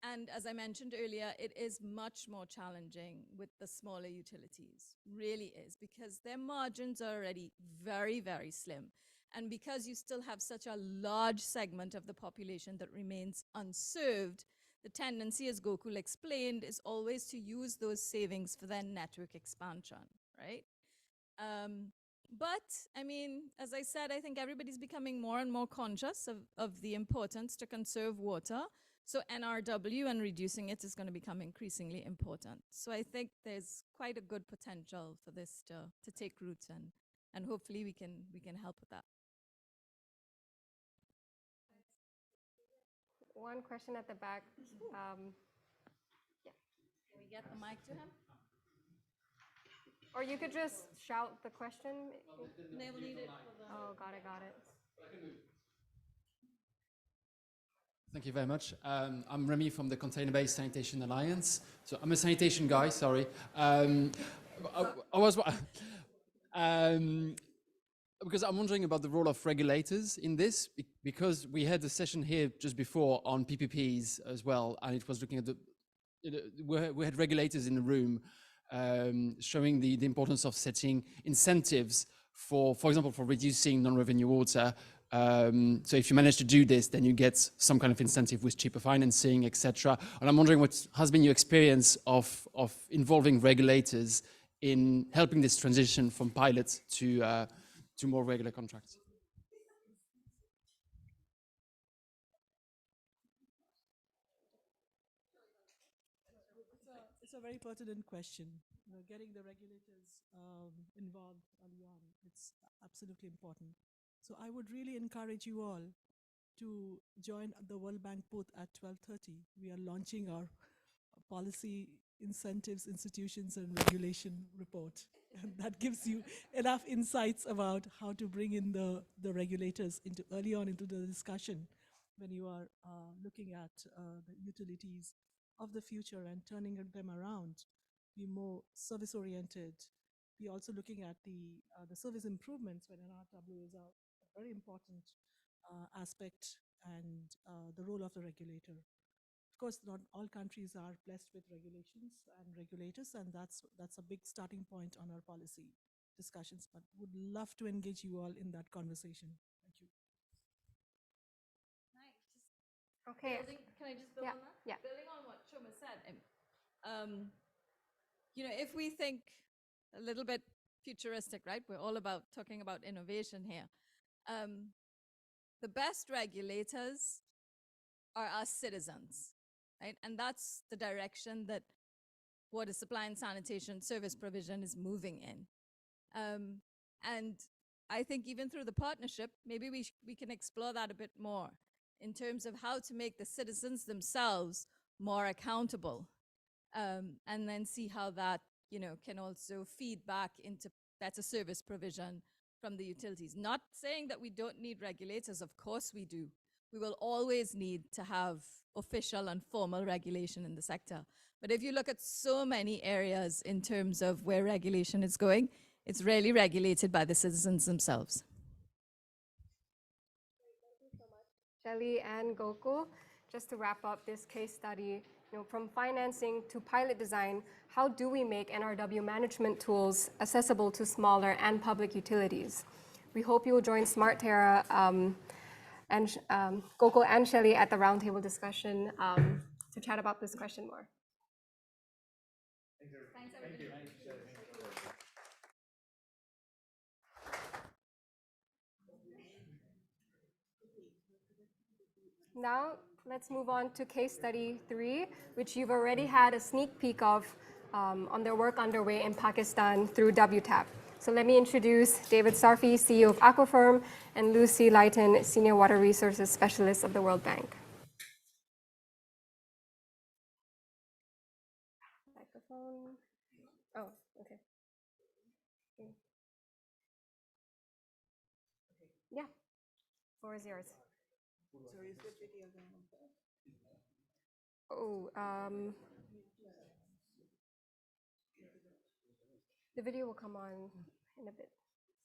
And as I mentioned earlier, it is much more challenging with the smaller utilities, really is, because their margins are already very, very slim. And because you still have such a large segment of the population that remains unserved, the tendency, as Gokul explained, is always to use those savings for their network expansion, right? But, I mean, as I said, I think everybody's becoming more and more conscious of the importance to conserve water. So NRW and reducing it is going to become increasingly important. So I think there's quite a good potential for this to take roots, and hopefully we can help with that. One question at the back. Yeah. Can we get the mic to him? Or you could just shout the question. They will need it for the... Oh, got it. Thank you very much. I'm Remy from the Container-Based Sanitation Alliance. So I'm a sanitation guy, sorry. Because I'm wondering about the role of regulators in this, because we had a session here just before on PPPs as well, and it was looking at we had regulators in the room showing the importance of setting incentives for example, for reducing non-revenue water. So if you manage to do this, then you get some kind of incentive with cheaper financing, etc. And I'm wondering what has been your experience of involving regulators in helping this transition from pilots to more regular contracts. It's a very pertinent question. Getting the regulators involved early on, it's absolutely important. So I would really encourage you all to join the World Bank booth at 12:30. We are launching our policy incentives, institutions, and regulation report. And that gives you enough insights about how to bring in the regulators early on into the discussion when you are looking at the utilities of the future and turning them around, be more service-oriented. Be also looking at the service improvements when NRW is a very important aspect, and the role of the regulator. Of course, not all countries are blessed with regulations and regulators, and that's a big starting point on our policy discussions, but would love to engage you all in that conversation. Thank you. Okay. Can I just build Yeah, on that? yeah. Building on what Shoma said, if we think a little bit futuristic, right? We're all about talking about innovation here. The best regulators are us citizens, right? And that's the direction that water supply and sanitation service provision is moving in. And I think even through the partnership, maybe we can explore that a bit more in terms of how to make the citizens themselves more accountable, and then see how that can also feed back into better service provision from the utilities. Not saying that we don't need regulators, of course we do. We will always need to have official and formal regulation in the sector. But if you look at so many areas in terms of where regulation is going, it's really regulated by the citizens themselves. Shelly and Gokul, just to wrap up this case study, from financing to pilot design, how do we make NRW management tools accessible to smaller and public utilities? We hope you will join Smart Terra and Gokul and Shelly at the roundtable discussion to chat about this question more. Thanks, everybody. Now, let's move on to case study 3, which you've already had a sneak peek of on their work underway in Pakistan through WTAP. So let me introduce David Sarfi, CEO of Aquafirm, and Lucy Lighton, Senior Water Resources Specialist of the World Bank. Microphone. Oh, okay. Yeah, floor is yours. So is the video going on first? Oh, the video will come on in a bit.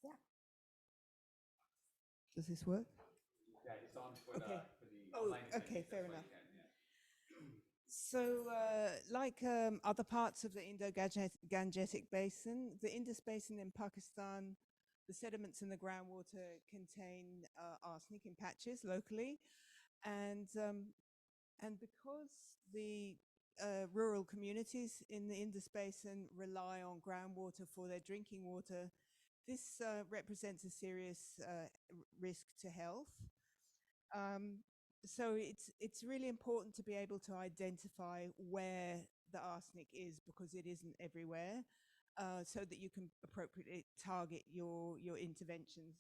Yeah. Does this work? Yeah, it's on for okay. Okay, fair enough. So, like other parts of the Indo-Gangetic Basin, the Indus Basin in Pakistan, the sediments in the groundwater contain arsenic in patches locally, and because the rural communities in the Indus Basin rely on groundwater for their drinking water, this represents a serious risk to health. So it's really important to be able to identify where the arsenic is, because it isn't everywhere, so that you can appropriately target your interventions.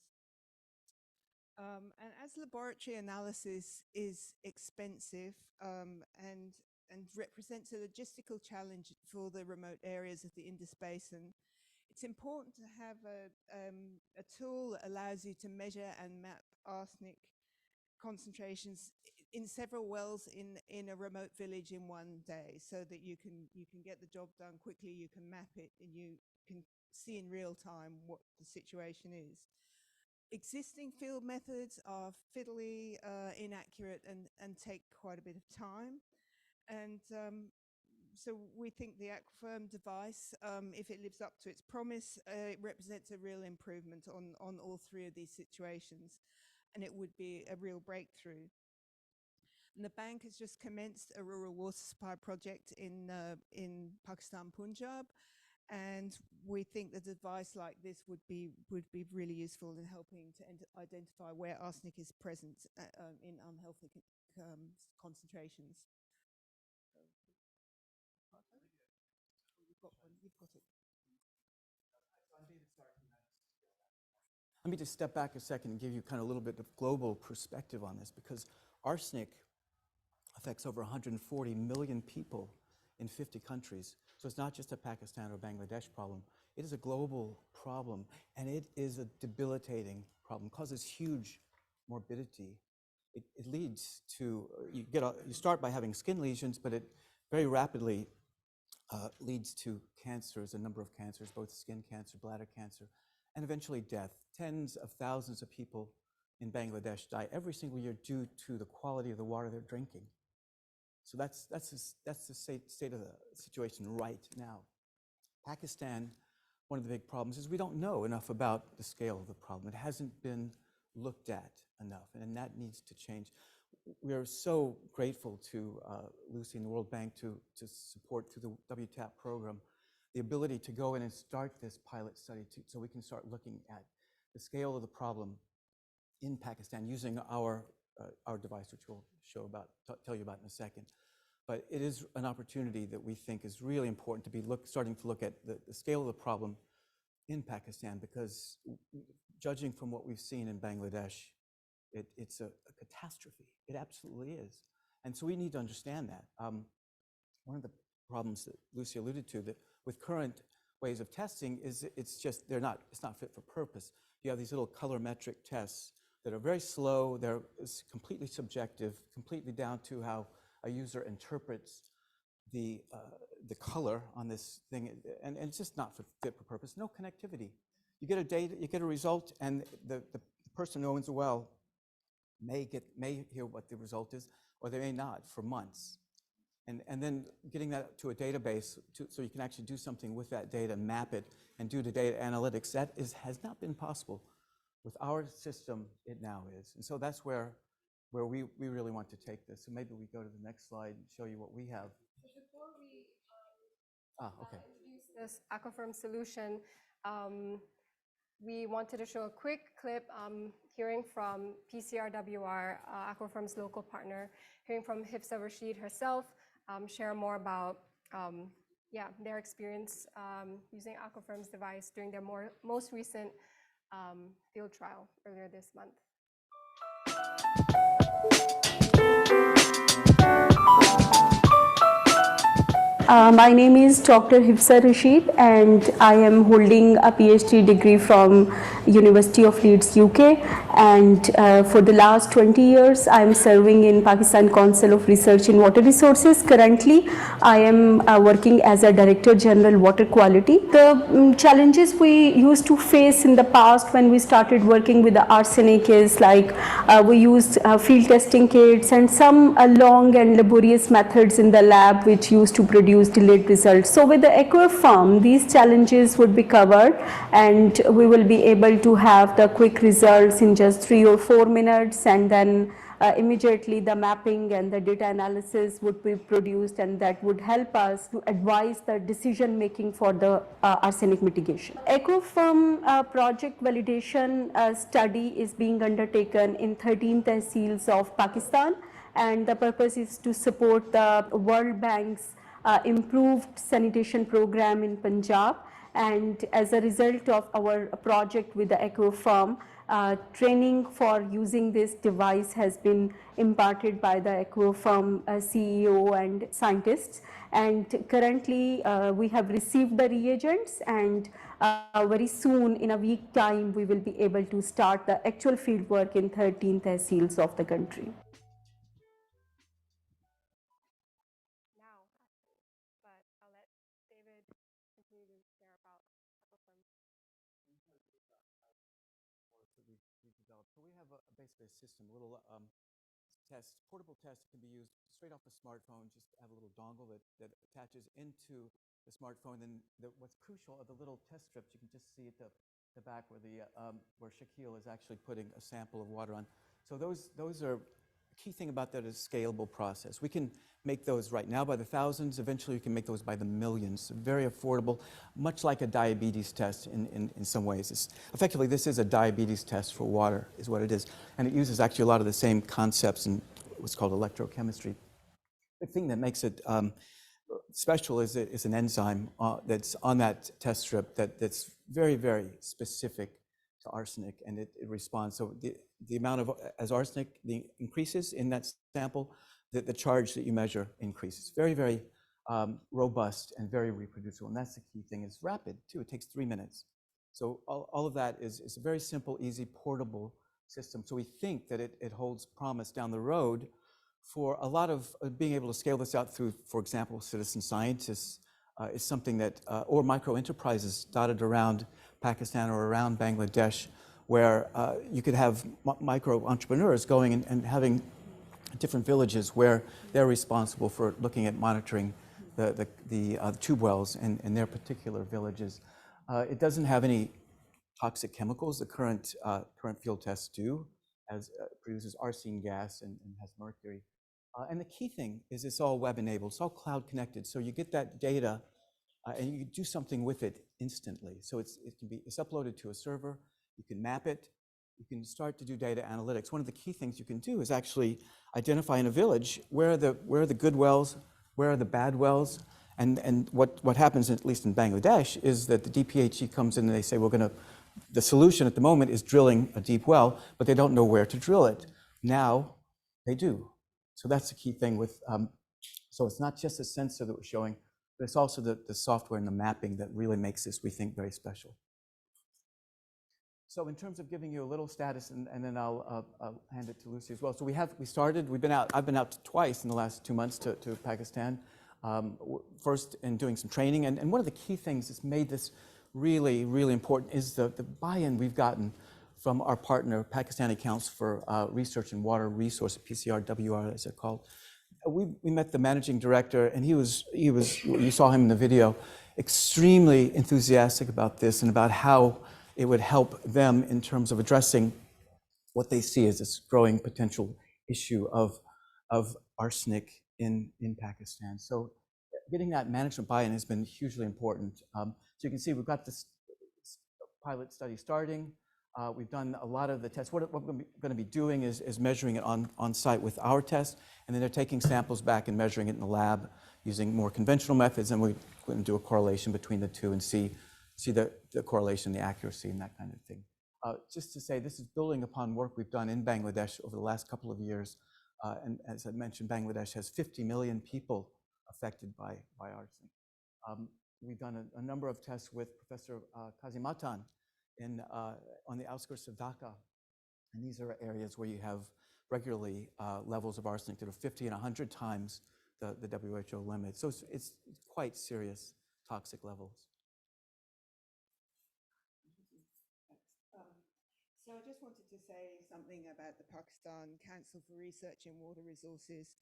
And as laboratory analysis is expensive and represents a logistical challenge for the remote areas of the Indus Basin, it's important to have a tool that allows you to measure and map arsenic concentrations in several wells in a remote village in one day, so that you can get the job done quickly, you can map it, and you can see in real time what the situation is. Existing field methods are fiddly, inaccurate, and take quite a bit of time. And so we think the Aquafirm device, if it lives up to its promise, it represents a real improvement on all three of these situations, and it would be a real breakthrough. And the bank has just commenced a rural water supply project in Pakistan, Punjab, and we think that a device like this would be really useful in helping to identify where arsenic is present in unhealthy concentrations. You've got one. You've got it. Let me just step back a second and give you kind of a little bit of global perspective on this, because arsenic affects over 140 million people in 50 countries. So it's not just a Pakistan or Bangladesh problem. It is a global problem, and it is a debilitating problem. It causes huge morbidity. It leads to, you start by having skin lesions, but it very rapidly leads to cancers, a number of cancers, both skin cancer, bladder cancer, and eventually death. Tens of thousands of people in Bangladesh die every single year due to the quality of the water they're drinking. So that's the state of the situation right now. Pakistan, one of the big problems is we don't know enough about the scale of the problem. It hasn't been looked at enough, and that needs to change. We are so grateful to Lucy and the World Bank to support through the WTAP program the ability to go in and start this pilot study so we can start looking at the scale of the problem in Pakistan using our device, which we'll tell you about in a second. But it is an opportunity that we think is really important to be starting to look at the scale of the problem in Pakistan, because judging from what we've seen in Bangladesh, it's a catastrophe. It absolutely is. And so we need to understand that. One of the problems that Lucy alluded to that with current ways of testing is it's not fit for purpose. You have these little colorimetric tests that are very slow. They're completely subjective, completely down to how a user interprets the color on this thing, and it's just not fit for purpose. No connectivity. You get a result, and the person who owns the well may hear what the result is, or they may not for months. And then getting that to a database so you can actually do something with that data, map it, and do the data analytics, has not been possible. With our system, it now is. And so that's where we really want to take this. So maybe we go to the next slide and show you what we have. So before we introduce this Aquafirm solution, we wanted to show a quick clip hearing from PCRWR, Aquafirm's local partner, hearing from Hifsa Rashid herself, share more about their experience using Aquafirm's device during their most recent field trial earlier this month. My name is Dr. Hifsa Rashid, and I am holding a PhD degree from University of Leeds, UK. And for the last 20 years, I am serving in Pakistan Council of Research in Water Resources. Currently, I am working as a Director General Water Quality. The challenges we used to face in the past when we started working with the arsenic is like we used field testing kits and some long and laborious methods in the lab which used to produce delayed results. So with the Aquafirm, these challenges would be covered, and we will be able to have the quick results in just 3 or 4 minutes, and then immediately the mapping and the data analysis would be produced, and that would help us to advise the decision making for the arsenic mitigation. Aquafirm project validation study is being undertaken in 13 tehsils of Pakistan, and the purpose is to support the World Bank's improved sanitation program in Punjab. And as a result of our project with the Aquafirm, training for using this device has been imparted by the Aquafirm CEO and scientists. And currently we have received the reagents, and very soon, in a week time, we will be able to start the actual field work in 13 tehsils of the country. So we have basically a system, a little portable test that can be used straight off the smartphone. Just have a little dongle that attaches into the smartphone. And what's crucial are the little test strips. You can just see at the back where Shaquille is actually putting a sample of water on. So those are the key thing about that is scalable process. We can make those right now by the thousands. Eventually, we can make those by the millions. Very affordable, much like a diabetes test in some ways. Effectively, this is a diabetes test for water, is what it is. And it uses actually a lot of the same concepts in what's called electrochemistry. The thing that makes it special is an enzyme that's on that test strip that's very, very specific to arsenic, and it responds. So the amount of, as arsenic increases in that sample, the charge that you measure increases. Very, very robust and very reproducible. And that's the key thing. It's rapid, too. It takes 3 minutes. So all of that is a very simple, easy, portable system. So we think that it holds promise down the road for a lot of being able to scale this out through, for example, citizen scientists is something that, or micro enterprises dotted around Pakistan or around Bangladesh, where you could have micro entrepreneurs going and having different villages where they're responsible for looking at monitoring the tube wells in their particular villages. It doesn't have any toxic chemicals. The current field tests do, as produces arsine gas and has mercury. And the key thing is it's all web-enabled. It's all cloud-connected. So you get that data, and you can do something with it instantly. So it's uploaded to a server. You can map it. You can start to do data analytics. One of the key things you can do is actually identify in a village where are the good wells, where are the bad wells, and what happens, at least in Bangladesh, is that the DPHE comes in and they say, the solution at the moment is drilling a deep well, but they don't know where to drill it. Now they do. So that's the key thing with, so it's not just a sensor that we're showing, but it's also the software and the mapping that really makes this, we think, very special. So in terms of giving you a little status, and then I'll hand it to Lucy as well. So I've been out twice in the last 2 months to Pakistan. First in doing some training, and one of the key things that's made this really, really important is the buy-in we've gotten from our partner, Pakistani Council for Research in Water Resource, PCRWR as they're called. We met the managing director, and he was, you saw him in the video, extremely enthusiastic about this and about how it would help them in terms of addressing what they see as this growing potential issue of arsenic in Pakistan. So getting that management buy-in has been hugely important. So you can see we've got this pilot study starting. We've done a lot of the tests. What we're going to be doing is measuring it on site with our test, and then they're taking samples back and measuring it in the lab using more conventional methods, and we're going to do a correlation between the two and see the correlation, the accuracy, and that kind of thing. Just to say, this is building upon work we've done in Bangladesh over the last couple of years. And as I mentioned, Bangladesh has 50 million people affected by arsenic. We've done a number of tests with Professor Kazimatan on the outskirts of Dhaka. And these are areas where you have regularly levels of arsenic that are 50 and 100 times the WHO limit. So it's quite serious toxic levels. So I just wanted to say something about the Pakistan Council for Research in Water Resources.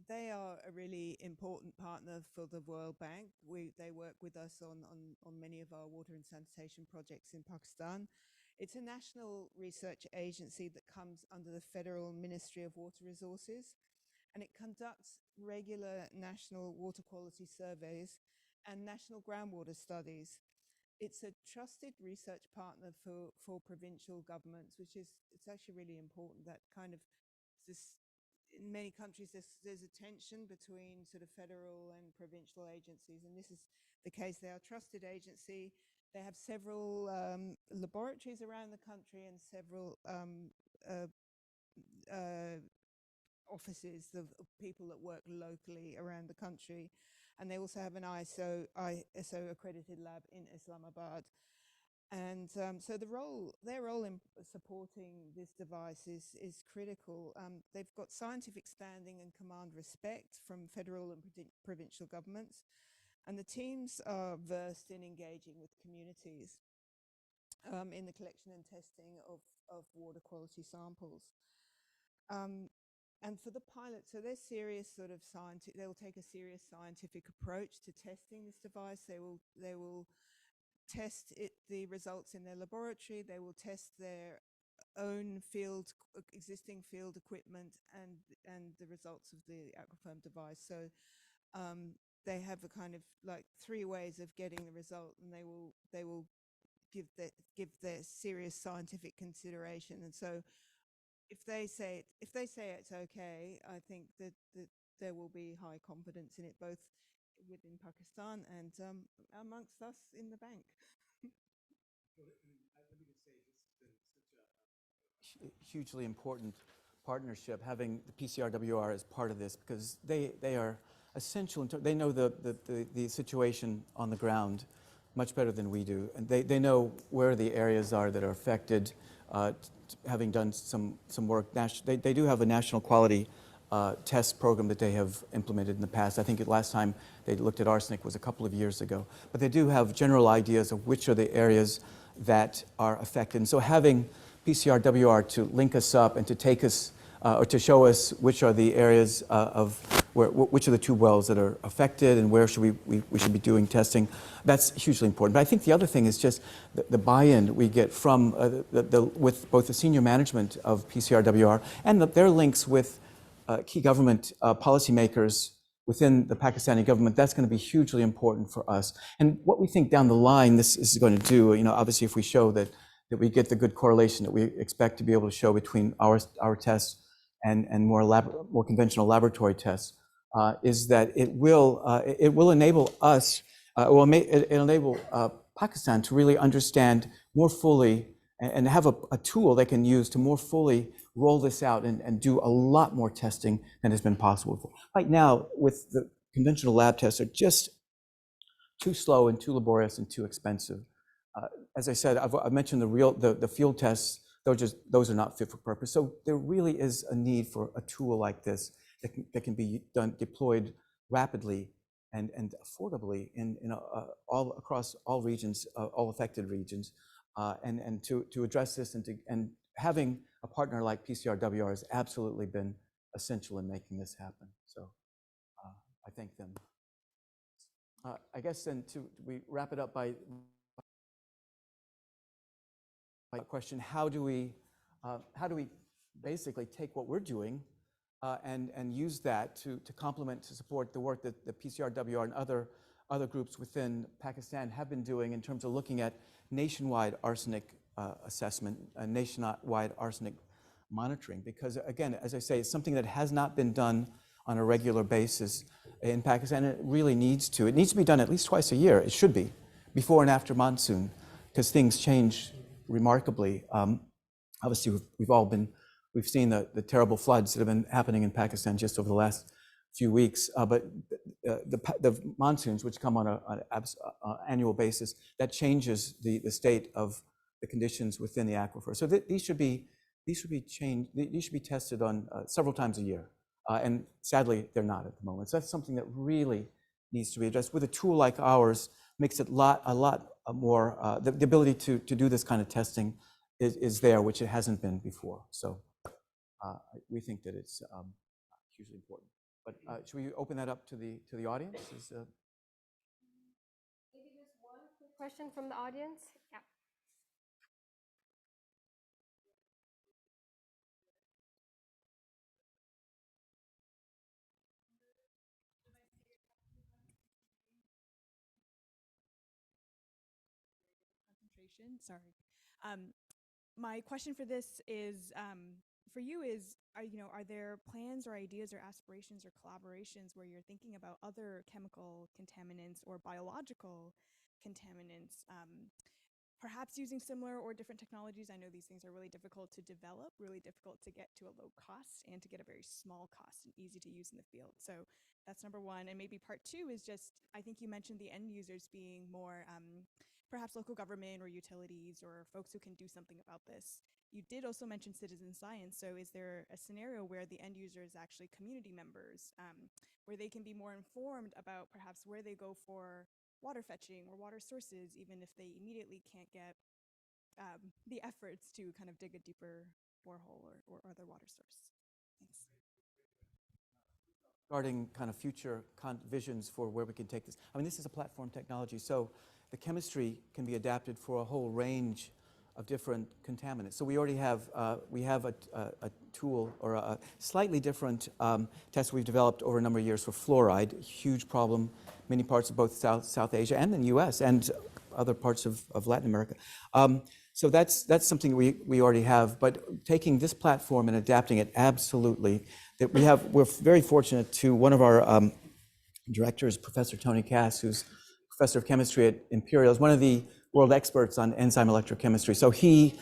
They are a really important partner for the World Bank. They work with us on many of our water and sanitation projects in Pakistan. It's a national research agency that comes under the Federal Ministry of Water Resources, and it conducts regular national water quality surveys and national groundwater studies. It's a trusted research partner for provincial governments, it's actually really important. That kind of this, in many countries there's a tension between sort of federal and provincial agencies, and this is the case. They are a trusted agency. They have several laboratories around the country and several offices of people that work locally around the country. And they also have an ISO accredited lab in Islamabad. And so their role in supporting this device is critical. They've got scientific standing and command respect from federal and provincial governments. And the teams are versed in engaging with communities in the collection and testing of water quality samples. And for the pilot, so they're serious sort of scientific, they'll take a serious scientific approach to testing this device. They will test the results in their laboratory. They will test their own existing field equipment and the results of the Aquafirm device. So they have a kind of like 3 ways of getting the result, and they will give their serious scientific consideration. And so if they say it's okay, I think that there will be high confidence in it, both within Pakistan and amongst us in the bank. Hugely important partnership, having the PCRWR as part of this, because they are essential. They know the situation on the ground much better than we do, and they know where the areas are that are affected. Having done some work, they do have a national quality test program that they have implemented in the past. I think the last time they looked at arsenic was a couple of years ago. But they do have general ideas of which are the areas that are affected. And so having PCRWR to link us up and to take us or to show us which are the areas which are the 2 wells that are affected and where we should be doing testing. That's hugely important. But I think the other thing is just the buy-in we get from with both the senior management of PCRWR and their links with key government policymakers within the Pakistani government. That's going to be hugely important for us. And what we think down the line this is going to do, obviously if we show that we get the good correlation that we expect to be able to show between our tests and more conventional laboratory tests, is that it will enable us, it'll enable Pakistan to really understand more fully and have a tool they can use to more fully roll this out and do a lot more testing than has been possible before. Right now, with the conventional lab tests, are just too slow and too laborious and too expensive. As I said, I've mentioned the field tests. Those are not fit for purpose. So there really is a need for a tool like this that can be deployed rapidly and affordably all across all regions, all affected regions, and to address this and having a partner like PCRWR has absolutely been essential in making this happen. So I thank them. I guess then we wrap it up by question: how do we basically take what we're doing and use that to complement, to support the work that the PCRWR and other groups within Pakistan have been doing in terms of looking at nationwide arsenic assessment, nationwide arsenic monitoring? Because again, as I say, it's something that has not been done on a regular basis in Pakistan. It really needs to. It needs to be done at least twice a year. It should be, before and after monsoon, because things change remarkably. Obviously, we've seen the terrible floods that have been happening in Pakistan just over the last few weeks. But the monsoons, which come on an annual basis, that changes the state of the conditions within the aquifer. So these should be changed. These should be tested on several times a year. And sadly, they're not at the moment. So that's something that really needs to be addressed. With a tool like ours, makes it a lot more, the ability to do this kind of testing is there, which it hasn't been before. So we think that it's hugely important. But should we open that up to the audience? Maybe just one quick question from the audience. Yeah. Sorry. My question for this is, for you is, are there plans or ideas or aspirations or collaborations where you're thinking about other chemical contaminants or biological contaminants, perhaps using similar or different technologies? I know these things are really difficult to develop, really difficult to get to a low cost, and to get a very small cost and easy to use in the field. So that's number one. And maybe part two is just, I think you mentioned the end users being more perhaps local government or utilities or folks who can do something about this. You did also mention citizen science. So is there a scenario where the end user is actually community members, where they can be more informed about perhaps where they go for water fetching or water sources, even if they immediately can't get the efforts to kind of dig a deeper borehole or other water source? Thanks. Regarding kind of future visions for where we can take this. I mean, this is a platform technology, so the chemistry can be adapted for a whole range of different contaminants. So we already have a tool or a slightly different test we've developed over a number of years for fluoride, huge problem, many parts of both South Asia and in the US and other parts of Latin America. So that's something we already have, but taking this platform and adapting it, absolutely. We're very fortunate to one of our directors, Professor Tony Cass, who's professor of chemistry at Imperial, is one of the world experts on enzyme electrochemistry. So he,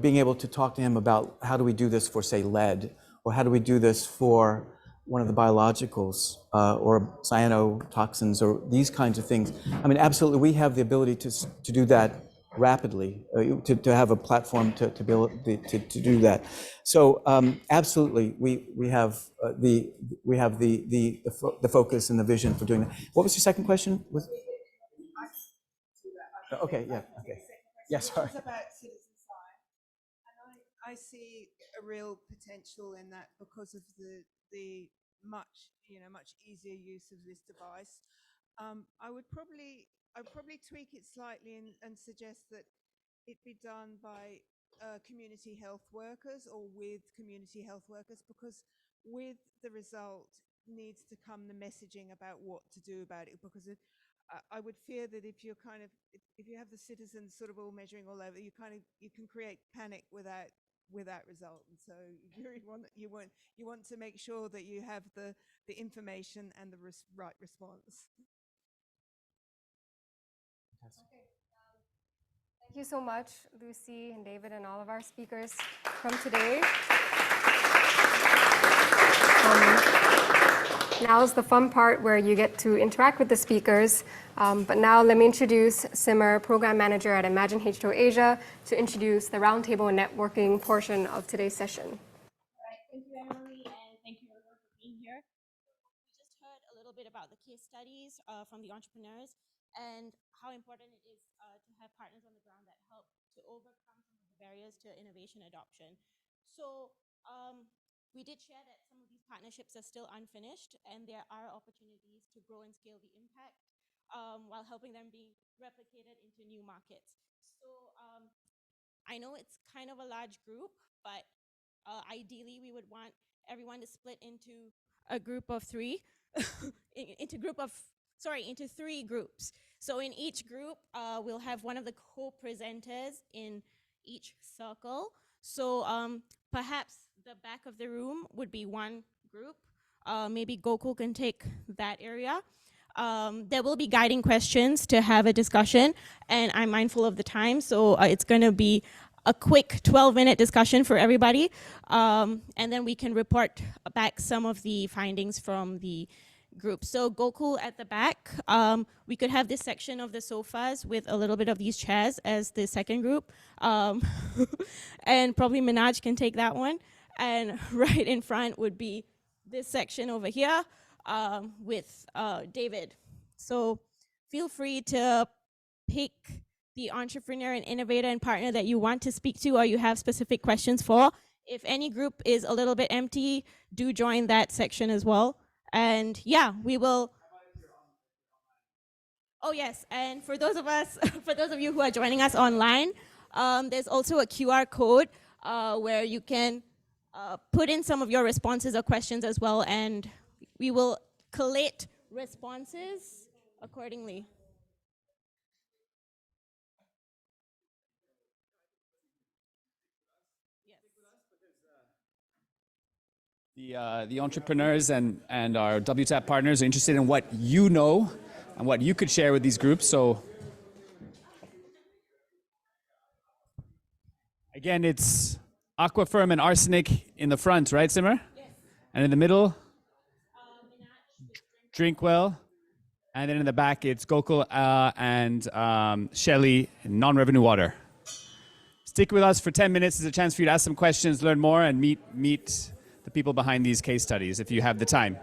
being able to talk to him about how do we do this for, say, lead, or how do we do this for one of the biologicals, or cyanotoxins, or these kinds of things. I mean, absolutely, we have the ability to do that rapidly, to have a platform to be able to do that. So absolutely, we have the focus and the vision for doing that. What was your second question? Okay, yeah, okay. Yes, sorry. It's about citizen science. And I see a real potential in that because of the much easier use of this device. I'd probably tweak it slightly and suggest that it be done by community health workers or with community health workers, because with the result needs to come the messaging about what to do about it, because I would fear that if you're if you have the citizens sort of all measuring all over, you can create panic without result. And so you want to make sure that you have the information and the right response. Thank you so much, Lucy and David and all of our speakers from today. Now is the fun part where you get to interact with the speakers. But now let me introduce Simmer, Program Manager at Imagine H2O Asia, to introduce the roundtable and networking portion of today's session. All right, thank you, Emily, and thank you everyone for being here. We just heard a little bit about the case studies from the entrepreneurs and how important it is to have partners on the ground that help to overcome some of the barriers to innovation adoption. So we did share that some of these partnerships are still unfinished, and there are opportunities to grow and scale the impact while helping them be replicated into new markets. So I know it's kind of a large group, but ideally we would want everyone to split into a group of three, into three groups. So in each group, we'll have one of the co-presenters in each circle. So perhaps the back of the room would be one group. Maybe Gokul can take that area. There will be guiding questions to have a discussion, and I'm mindful of the time, so it's going to be a quick 12-minute discussion for everybody, and then we can report back some of the findings from the group. So Gokul at the back, we could have this section of the sofas with a little bit of these chairs as the second group, and probably Minaj can take that one, and right in front would be this section over here with David. So feel free to pick the entrepreneur and innovator and partner that you want to speak to or you have specific questions for. If any group is a little bit empty, do join that section as well. And yeah, we will. Oh yes, and for those of us, for those of you who are joining us online, there's also a QR code where you can put in some of your responses or questions as well, and we will collate responses accordingly. The entrepreneurs and our WTAP partners are interested in what you know and what you could share with these groups. So again, it's Aquafirm and Arsenic in the front, right, Simmer? Yes. And in the middle, Drinkwell. And then in the back, it's Gokul and Shelly, non-revenue water. Stick with us for 10 minutes. It's a chance for you to ask some questions, learn more, and meet the people behind these case studies if you have the time.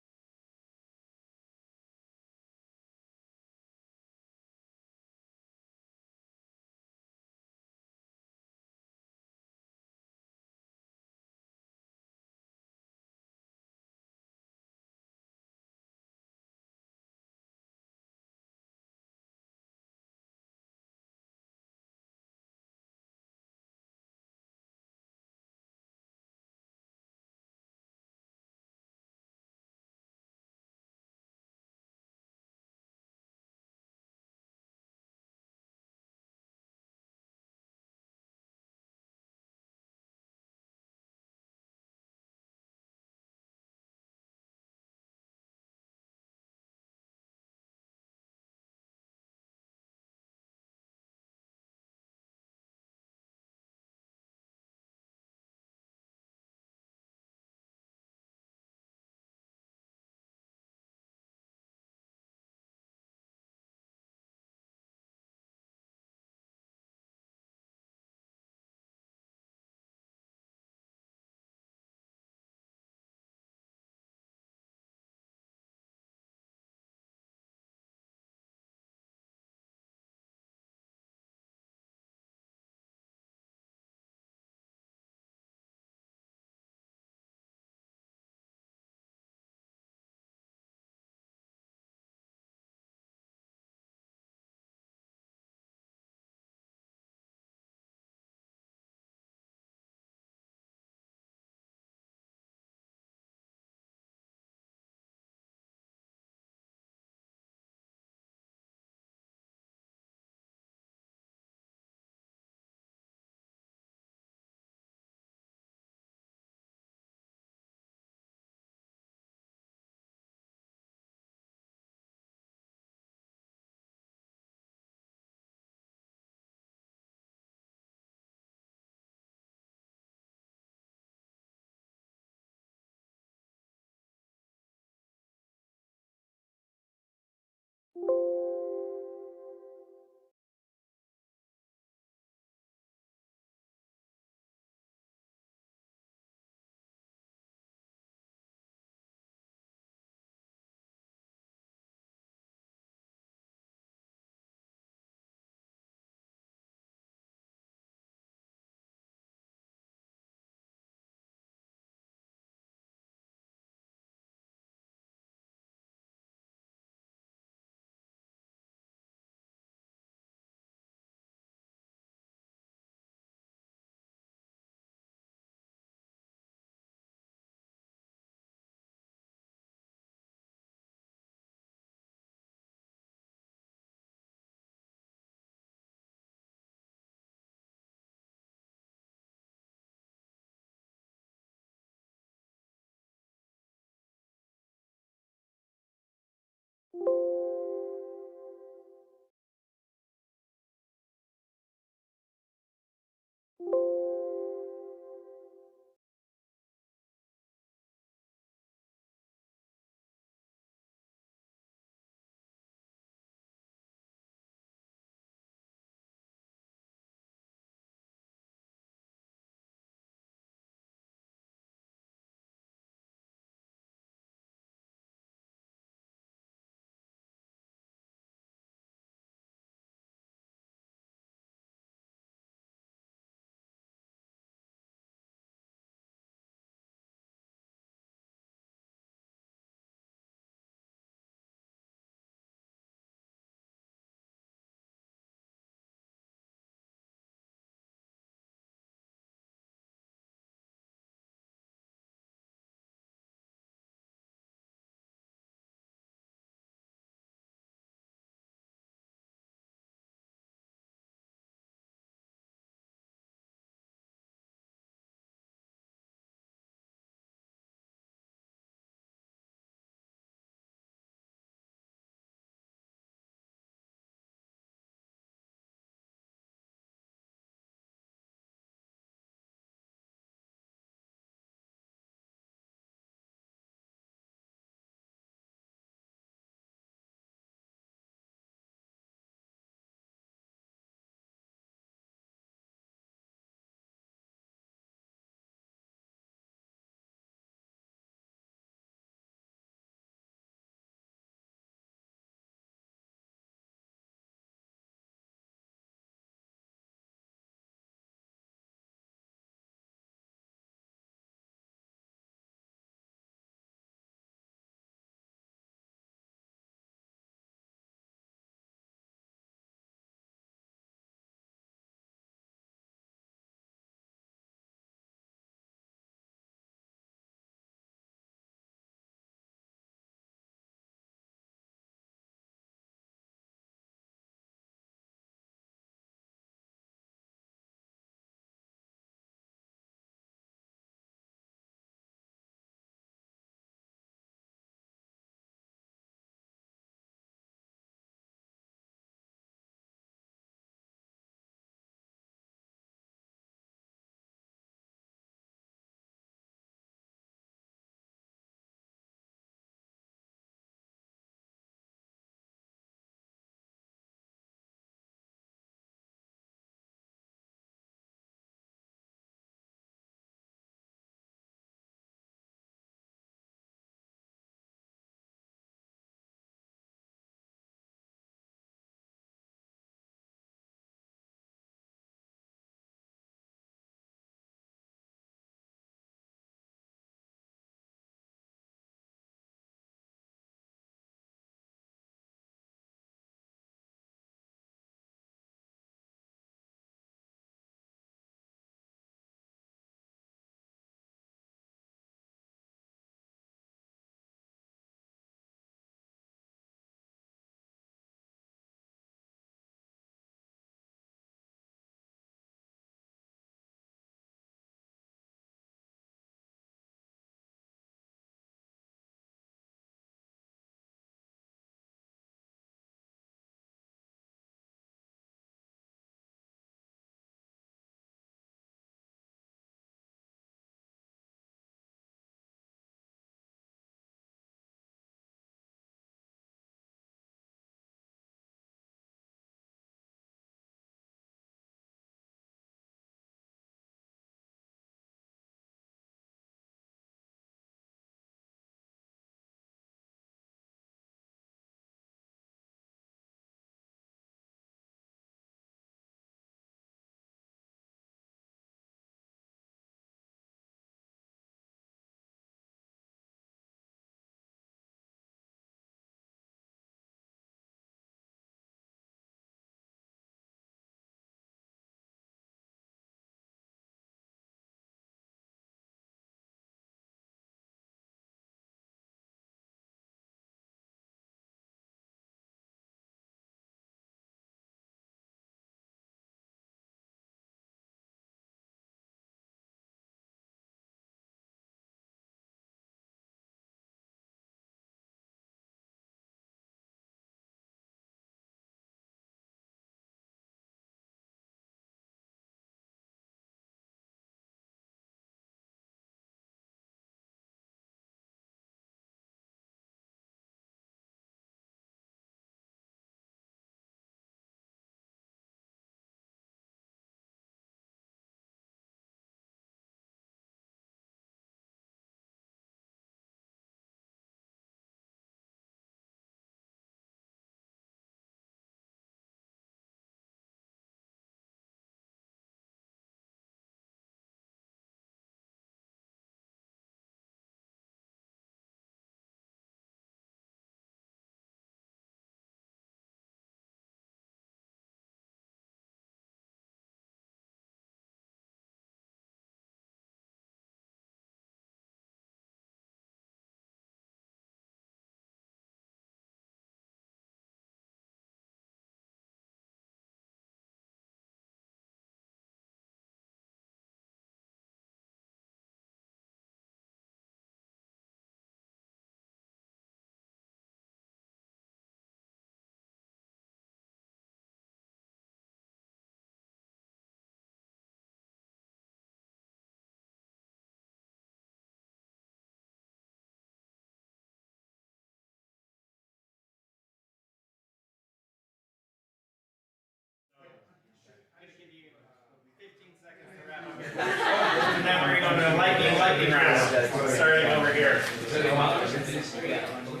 We're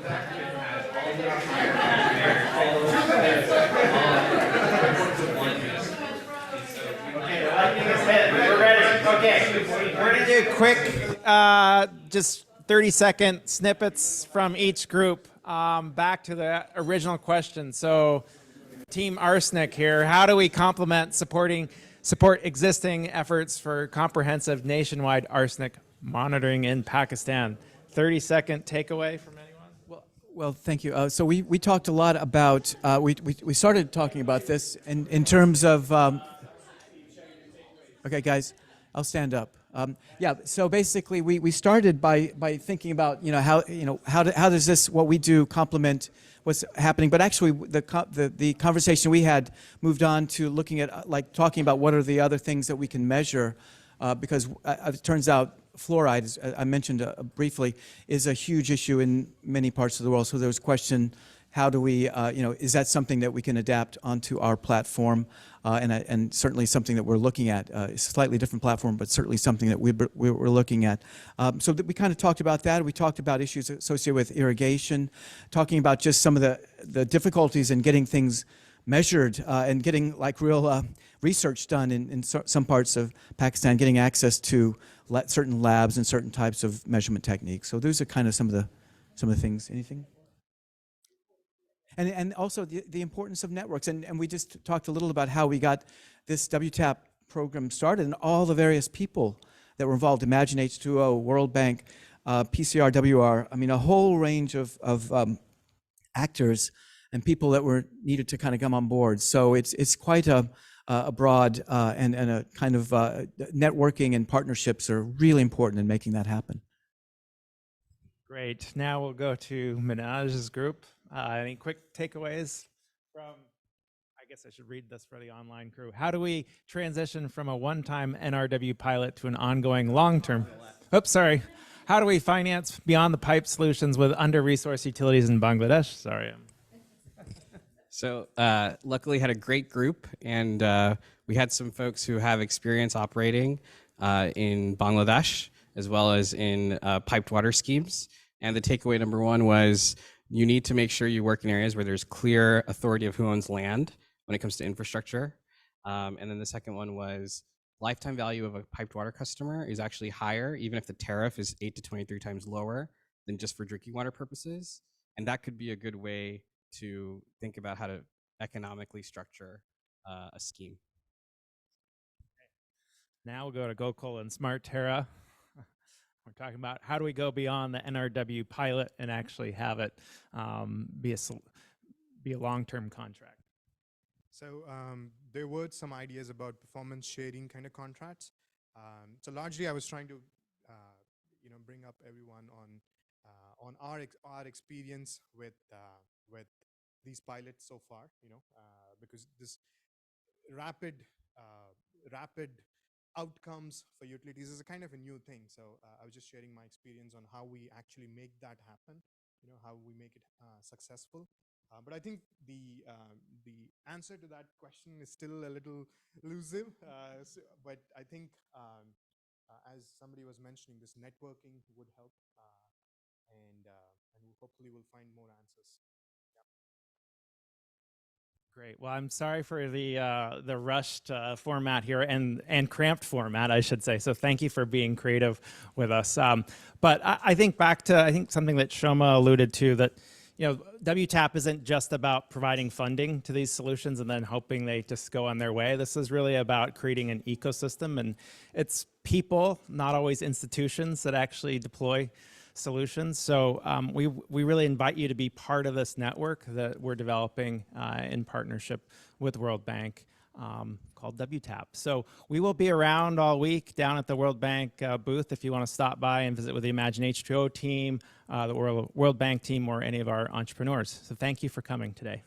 ready. Okay, we're gonna do quick, just 30-second snippets from each group. Back to the original question. So, Team Arsenic here. How do we complement support existing efforts for comprehensive nationwide arsenic monitoring in Pakistan? 30-second takeaway from anyone? Well, thank you. So we talked a lot about, we started talking about this in terms of, okay, guys, I'll stand up. Yeah, so basically we started by thinking about, how does this, what we do, complement what's happening, but actually the conversation we had moved on to looking at, talking about what are the other things that we can measure, because it turns out fluoride, as I mentioned briefly, is a huge issue in many parts of the world. So there was a question, how do we, is that something that we can adapt onto our platform? And certainly something that we're looking at. It's a slightly different platform, but certainly something that we're looking at. So we kind of talked about that. We talked about issues associated with irrigation, talking about just some of the difficulties in getting things measured and getting real research done in some parts of Pakistan, getting access to certain labs and certain types of measurement techniques. So those are kind of some of the things. Anything? And also the importance of networks. And we just talked a little about how we got this WTAP program started and all the various people that were involved, Imagine H2O, World Bank, PCRWR, I mean, a whole range of actors and people that were needed to kind of come on board. So it's quite a broad and a kind of networking and partnerships are really important in making that happen. Great. Now we'll go to Minaj's group. Any quick takeaways from, I guess I should read this for the online crew. How do we transition from a one-time NRW pilot to an ongoing long-term? Oops, sorry. How do we finance beyond the pipe solutions with under-resourced utilities in Bangladesh? Sorry. So luckily had a great group, and we had some folks who have experience operating in Bangladesh, as well as in piped water schemes. And the takeaway number one was you need to make sure you work in areas where there's clear authority of who owns land when it comes to infrastructure. And then the second one was lifetime value of a piped water customer is actually higher, even if the tariff is 8 to 23 times lower than just for drinking water purposes. And that could be a good way to think about how to economically structure a scheme. Now we'll go to Gokul and Smart Terra. We're talking about how do we go beyond the NRW pilot and actually have it be a long-term contract. So there were some ideas about performance sharing kind of contracts. So largely I was trying to bring up everyone on our experience with these pilots so far, because this rapid outcomes for utilities is a kind of a new thing. So I was just sharing my experience on how we actually make that happen, how we make it successful. But I think the answer to that question is still a little elusive. But I think, as somebody was mentioning, this networking would help, and hopefully we'll find more answers. Great. Well, I'm sorry for the rushed format here and cramped format, I should say. So thank you for being creative with us. But I think back to something that Shoma alluded to, that WTAP isn't just about providing funding to these solutions and then hoping they just go on their way. This is really about creating an ecosystem, and it's people, not always institutions, that actually deploy solutions. So we really invite you to be part of this network that we're developing in partnership with World Bank called WTAP. So we will be around all week down at the World Bank booth if you want to stop by and visit with the Imagine H2O team, the World Bank team, or any of our entrepreneurs. So thank you for coming today.